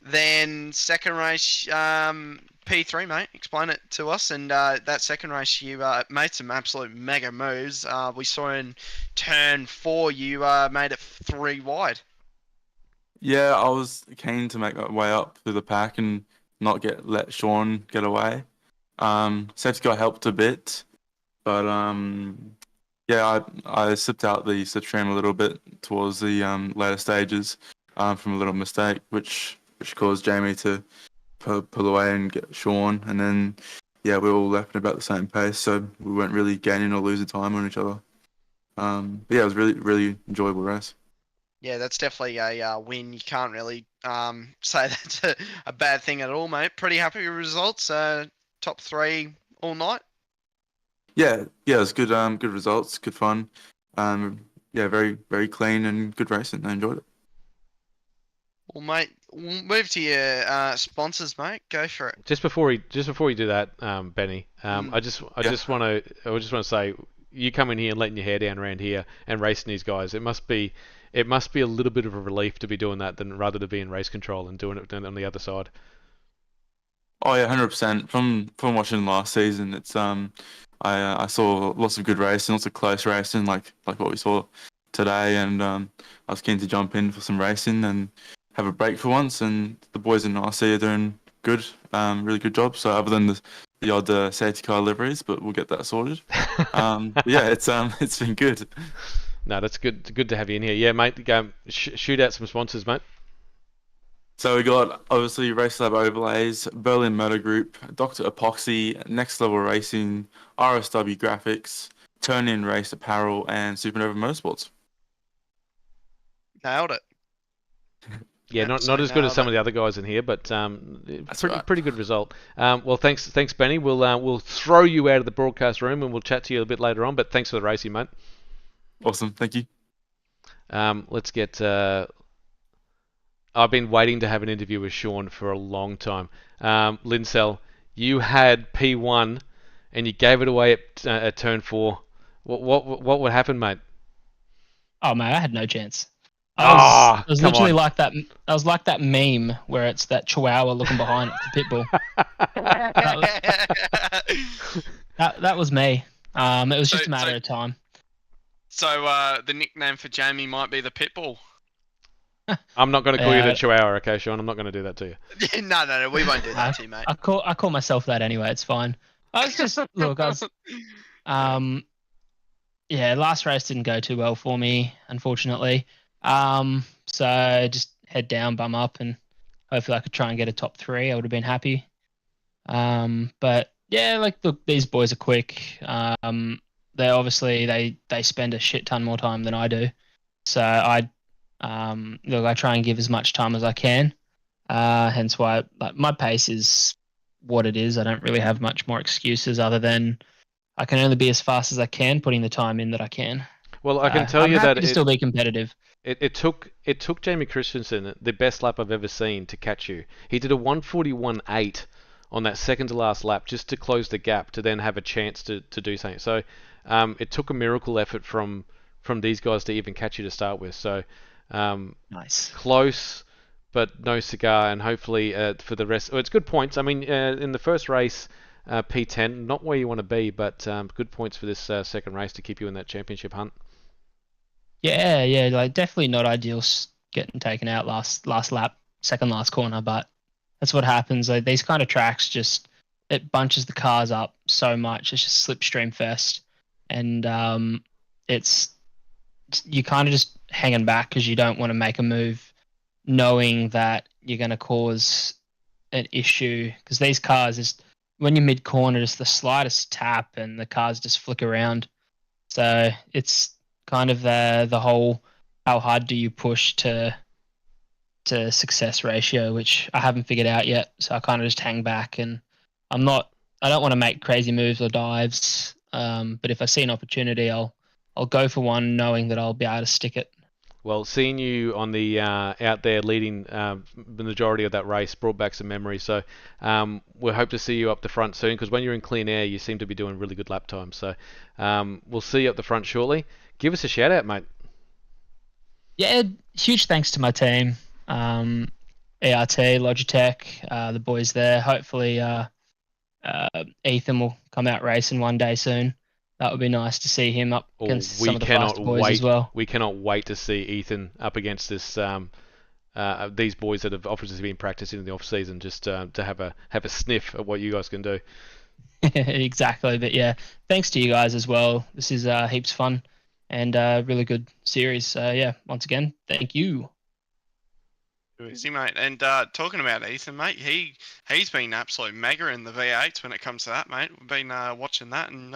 Then second race, P3, mate. Explain it to us. And that second race, you made some absolute mega moves. We saw in turn 4, you made it 3 wide. Yeah, I was keen to make my way up through the pack and not let Sean get away. Safety car helped a bit, but yeah, I slipped out the slipstream a little bit towards the later stages from a little mistake, which caused Jamie to pull away and get Sean, and then yeah, we all left at about the same pace, so we weren't really gaining or losing time on each other. But yeah, it was really enjoyable race. Yeah, that's definitely a win. You can't really say that's a bad thing at all, mate. Pretty happy with results. Top 3 all night. Yeah, it was good. Good results, good fun. Yeah, very clean and good racing. I enjoyed it. Well, mate, we'll move to your sponsors, mate. Go for it. Just before you do that, Benny, I just want to say, you coming here and letting your hair down around here and racing these guys, it must be a little bit of a relief to be doing that rather than be in race control and doing it on the other side. Oh yeah, 100%. From watching last season, it's I saw lots of good racing, lots of close racing, like what we saw today, and I was keen to jump in for some racing and have a break for once. And the boys in RC are doing good, really good job. So other than the odd safety car liveries, but we'll get that sorted. Yeah, it's been good. No, that's good. Good to have you in here. Yeah, mate. Go shoot out some sponsors, mate. So we got obviously Race Lab Overlays, Berlin Motor Group, Dr. Epoxy, Next Level Racing, RSW Graphics, Turn In Race Apparel, and Supernova Motorsports. Nailed it. Yeah, not as good as some of the other guys in here, but pretty good result. Well, thanks Benny. We'll throw you out of the broadcast room and we'll chat to you a bit later on. But thanks for the racing, mate. Awesome, thank you. Let's get. I've been waiting to have an interview with Sean for a long time. Linsell, you had P1 and you gave it away at turn 4. What would happen, mate? Oh mate, I had no chance. I was literally on. like that. I was like that meme where it's that chihuahua looking behind the pit bull. That was me. It was just a matter of time. So the nickname for Jamie might be the Pitbull. I'm not going to call you the Chihuahua, okay, Sean? I'm not going to do that to you. No, we won't do that to you, mate. I call myself that anyway. It's fine. I was just yeah, last race didn't go too well for me, unfortunately. So just head down, bum up, and hopefully I could try and get a top 3. I would have been happy. But yeah, like look, these boys are quick. They obviously they spend a shit ton more time than I do. So I try and give as much time as I can. Hence why my pace is what it is. I don't really have much more excuses other than I can only be as fast as I can, putting the time in that I can. Well, I can tell you that it still be competitive. It took Jamie Christensen the best lap I've ever seen to catch you. He did a 1:41.8 on that second to last lap just to close the gap to then have a chance to do something. So it took a miracle effort from these guys to even catch you to start with. So nice, close, but no cigar, and hopefully for the rest, it's good points. I mean, in the first race, P10, not where you want to be, but good points for this second race to keep you in that championship hunt. Yeah, like definitely not ideal getting taken out last lap, second last corner, but that's what happens. Like these kind of tracks it bunches the cars up so much. It's just slipstream fest, and you kind of just hanging back because you don't want to make a move knowing that you're going to cause an issue, because these cars, when you're mid corner, just the slightest tap and the cars just flick around. So it's kind of the whole how hard do you push to success ratio, which I haven't figured out yet. So I kind of just hang back, and I don't want to make crazy moves or dives. But if I see an opportunity, I'll go for one, knowing that I'll be able to stick it. Well, seeing you on the out there leading the majority of that race brought back some memories. So we'll hope to see you up the front soon, because when you're in clean air, you seem to be doing really good lap times. So we'll see you up the front shortly. Give us a shout out, mate. Yeah, huge thanks to my team, ERT, Logitech, the boys there. Hopefully, Ethan will come out racing one day soon. That would be nice to see him up against some of the faster boys as well. We cannot wait to see Ethan up against this these boys that have obviously been practicing in the off season, just to have a sniff at what you guys can do. Exactly, but yeah, thanks to you guys as well. This is heaps fun and really good series. So yeah, once again, thank you. Easy, mate. And talking about Ethan, mate, he's been absolute mega in the V8s when it comes to that, mate. We've been watching that, and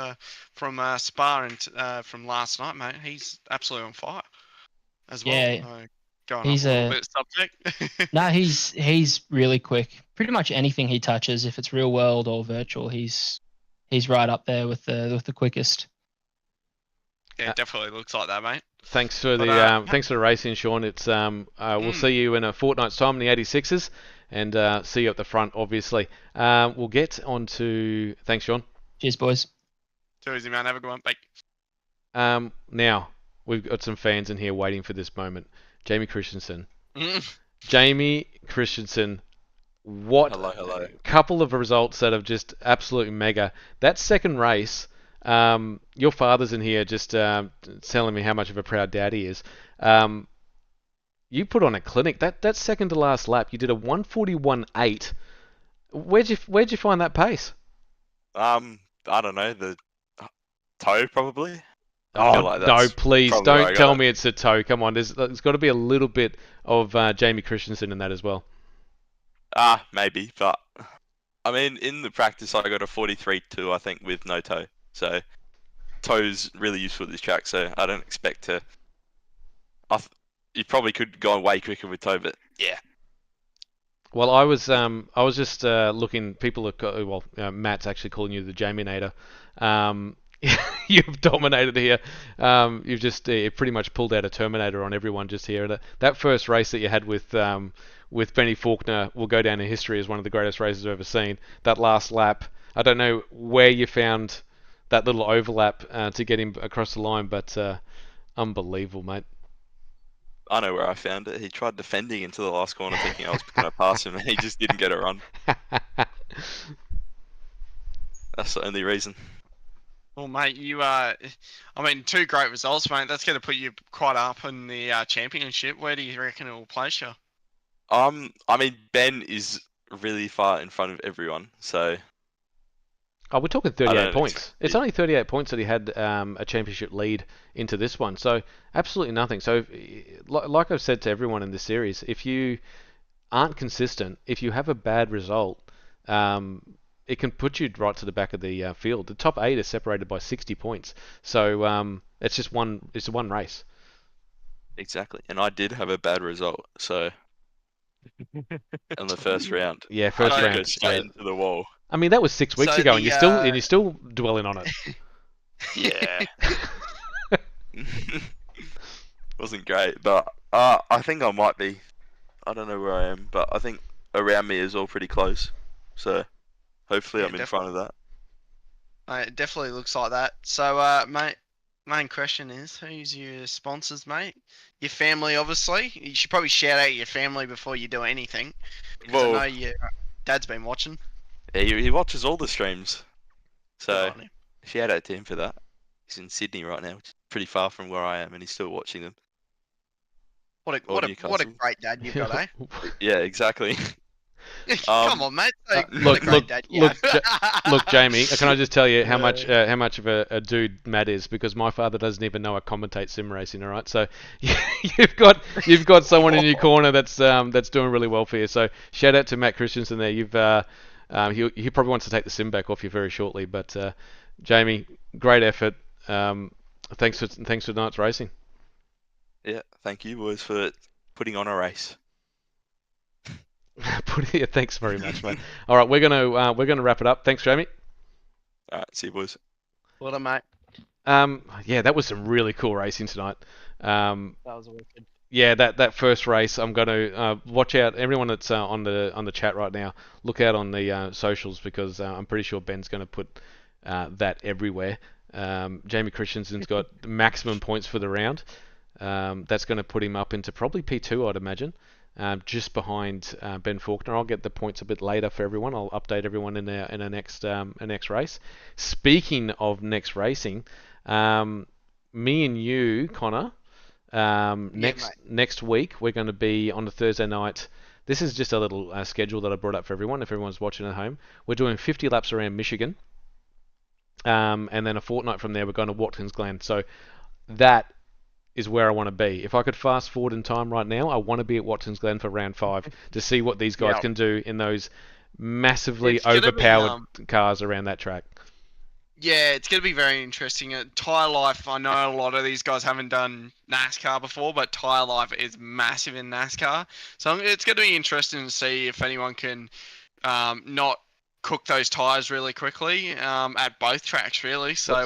from Spa and from last night, mate, he's absolutely on fire as well. Yeah, going he's off a little bit subject. No, he's really quick. Pretty much anything he touches, if it's real world or virtual, he's right up there with the quickest. Yeah, it definitely looks like that, mate. Thanks for the racing, Sean. It's we'll see you in a fortnight's time in the 86s, and see you up the front, obviously. We'll get on to... Thanks, Sean. Cheers, boys. Too easy, man. Have a good one. Bye. Now, we've got some fans in here waiting for this moment. Jamie Christensen. Mm. Jamie Christensen, what Hello. couple of results that have just absolutely mega. That second race... your father's in here just telling me how much of a proud dad he is. You put on a clinic. That second to last lap, you did a 1:41.8. Where'd you find that pace? I don't know, the toe probably. Oh like no! that's Please probably where I don't got tell it. me it's a toe. Come on, there's got to be a little bit of Jamie Christensen in that as well. Maybe, but I mean, in the practice, I got a 43.2, I think, with no toe. So toe's really useful at this track. So I don't expect to. You probably could go way quicker with toe, but yeah. Well, I was just looking. People are Matt's actually calling you the Jamie-nator. You've dominated here. You've just pretty much pulled out a Terminator on everyone just here. That first race that you had with Benny Faulkner will go down in history as one of the greatest races I've ever seen. That last lap, I don't know where you found that little overlap to get him across the line, but unbelievable, mate. I know where I found it. He tried defending into the last corner, thinking I was going to pass him, and he just didn't get it run. That's the only reason. Well, mate, two great results, mate. That's going to put you quite up in the championship. Where do you reckon it will place you? I mean, Ben is really far in front of everyone, so... Oh, we're talking 38 points. It's only 38 points that he had a championship lead into this one. So absolutely nothing. So like I've said to everyone in this series, if you aren't consistent, if you have a bad result, it can put you right to the back of the field. The top 8 is separated by 60 points. So it's just one race. Exactly. And I did have a bad result, so... in the first round. Yeah, first round. Go straight into the wall. I mean, that was 6 weeks ago, and you're still dwelling on it. Yeah. Wasn't great, but I think I might be. I don't know where I am, but I think around me is all pretty close. So hopefully I'm in front of that. It definitely looks like that. So, mate, main question is, who's your sponsors, mate? Your family, obviously. You should probably shout out your family before you do anything. Because I know your dad's been watching. Yeah, he watches all the streams. So, Good on him. shout out to him for that. He's in Sydney right now, which is pretty far from where I am, and he's still watching them. What a great dad you've got, eh? Yeah, exactly. Come on, mate. Look, Jamie. Can I just tell you how much of a dude Matt is? Because my father doesn't even know I commentate sim racing. All right, so you've got someone in your corner that's doing really well for you. So shout out to Matt Christensen there. He probably wants to take the sim back off you very shortly. But Jamie, great effort. Thanks for tonight's racing. Yeah, thank you, boys, for putting on a race. Thanks very much, mate. All right, we're gonna wrap it up. Thanks, Jamie. All right, see you, boys. Well done, mate. Yeah, that was some really cool racing tonight. That was wicked. yeah, that first race, I'm going to watch out. Everyone that's on the chat right now, look out on the socials because I'm pretty sure Ben's going to put that everywhere. Jamie Christensen's got maximum points for the round. That's going to put him up into probably P2, I'd imagine, just behind Ben Faulkner. I'll get the points a bit later for everyone. I'll update everyone in a next race. Speaking of next racing, me and you, Connor. Next week we're going to be on a Thursday night. This is just a little schedule that I brought up for everyone. If everyone's watching at home, we're doing 50 laps around Michigan, and then a fortnight from there we're going to Watkins Glen. So that is where I want to be. If I could fast forward in time right now, I want to be at Watkins Glen for round 5 to see what these guys can do in those massively overpowered cars around that track. Yeah, it's going to be very interesting. Tyre Life, I know a lot of these guys haven't done NASCAR before, but Tyre Life is massive in NASCAR. So it's going to be interesting to see if anyone can not cook those tyres really quickly at both tracks, really. So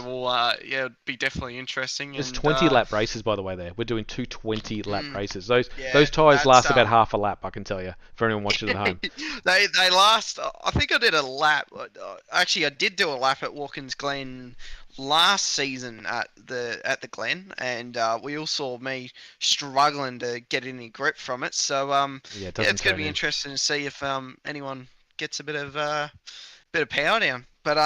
it'll be definitely interesting. There's 20 lap races, by the way. There, we're doing 2 20 lap races. Those tyres last about half a lap, I can tell you, for anyone watching at home. they last. I think I did a lap. Actually, I did do a lap at Watkins Glen last season at the Glen, and we all saw me struggling to get any grip from it. So it's going to be interesting to see if anyone gets a bit of power down. But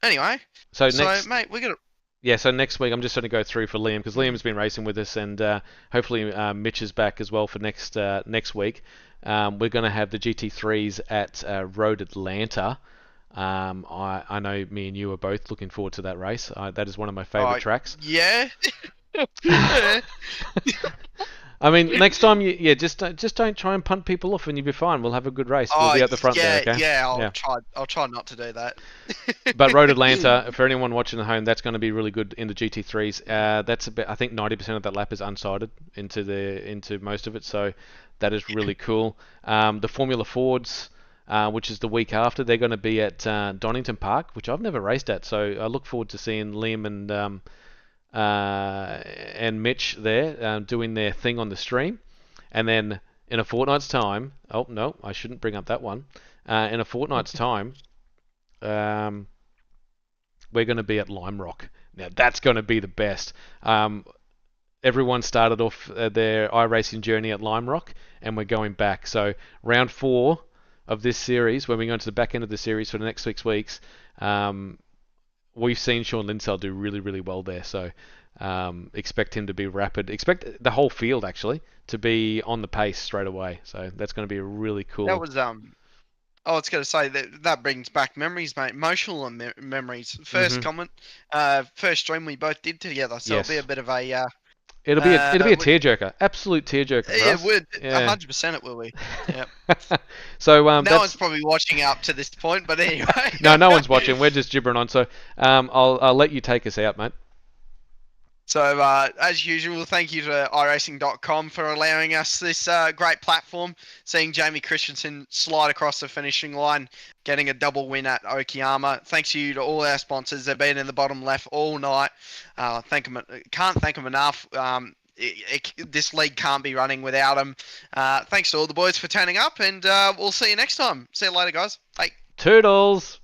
anyway, so mate, we're gonna. Yeah, so next week I'm just going to go through for Liam because Liam's been racing with us, and hopefully Mitch is back as well for next week. We're going to have the GT3s at Road Atlanta. I know me and you are both looking forward to that race. That is one of my favourite tracks. Yeah. I mean, next time just don't try and punt people off, and you'll be fine. We'll have a good race. We'll be at the front there, okay? Yeah, I'll try not to do that. But Road Atlanta, for anyone watching at home, that's going to be really good in the GT3s. That's I think 90% of that lap is unsighted into most of it, so that is really cool. The Formula Fords, which is the week after, they're going to be at Donington Park, which I've never raced at, so I look forward to seeing Liam and Mitch there doing their thing on the stream. And then in a fortnight's time, oh no, I shouldn't bring up that one. In a fortnight's time, we're going to be at Lime Rock. Now that's going to be the best. Everyone started off their iRacing journey at Lime Rock, and we're going back. So round 4 of this series, when we go into the back end of the series for the next 6 weeks, we've seen Sean Linsell do really, really well there. So expect him to be rapid. Expect the whole field, actually, to be on the pace straight away. So that's going to be really cool. That was I was going to say that brings back memories, mate. Emotional memories. First comment, first stream we both did together. So it'll be a bit of a... It'll be a tearjerker, absolute tearjerker. Yeah, it would. 100% it will be. Yeah. So no one's probably watching up to this point, but anyway. No one's watching. We're just gibbering on. So I'll let you take us out, mate. So as usual, thank you to iRacing.com for allowing us this great platform. Seeing Jamie Christensen slide across the finishing line, getting a double win at Okayama. Thanks to you to all our sponsors. They've been in the bottom left all night. Can't thank them enough. This league can't be running without them. Thanks to all the boys for turning up, and we'll see you next time. See you later, guys. Bye. Toodles.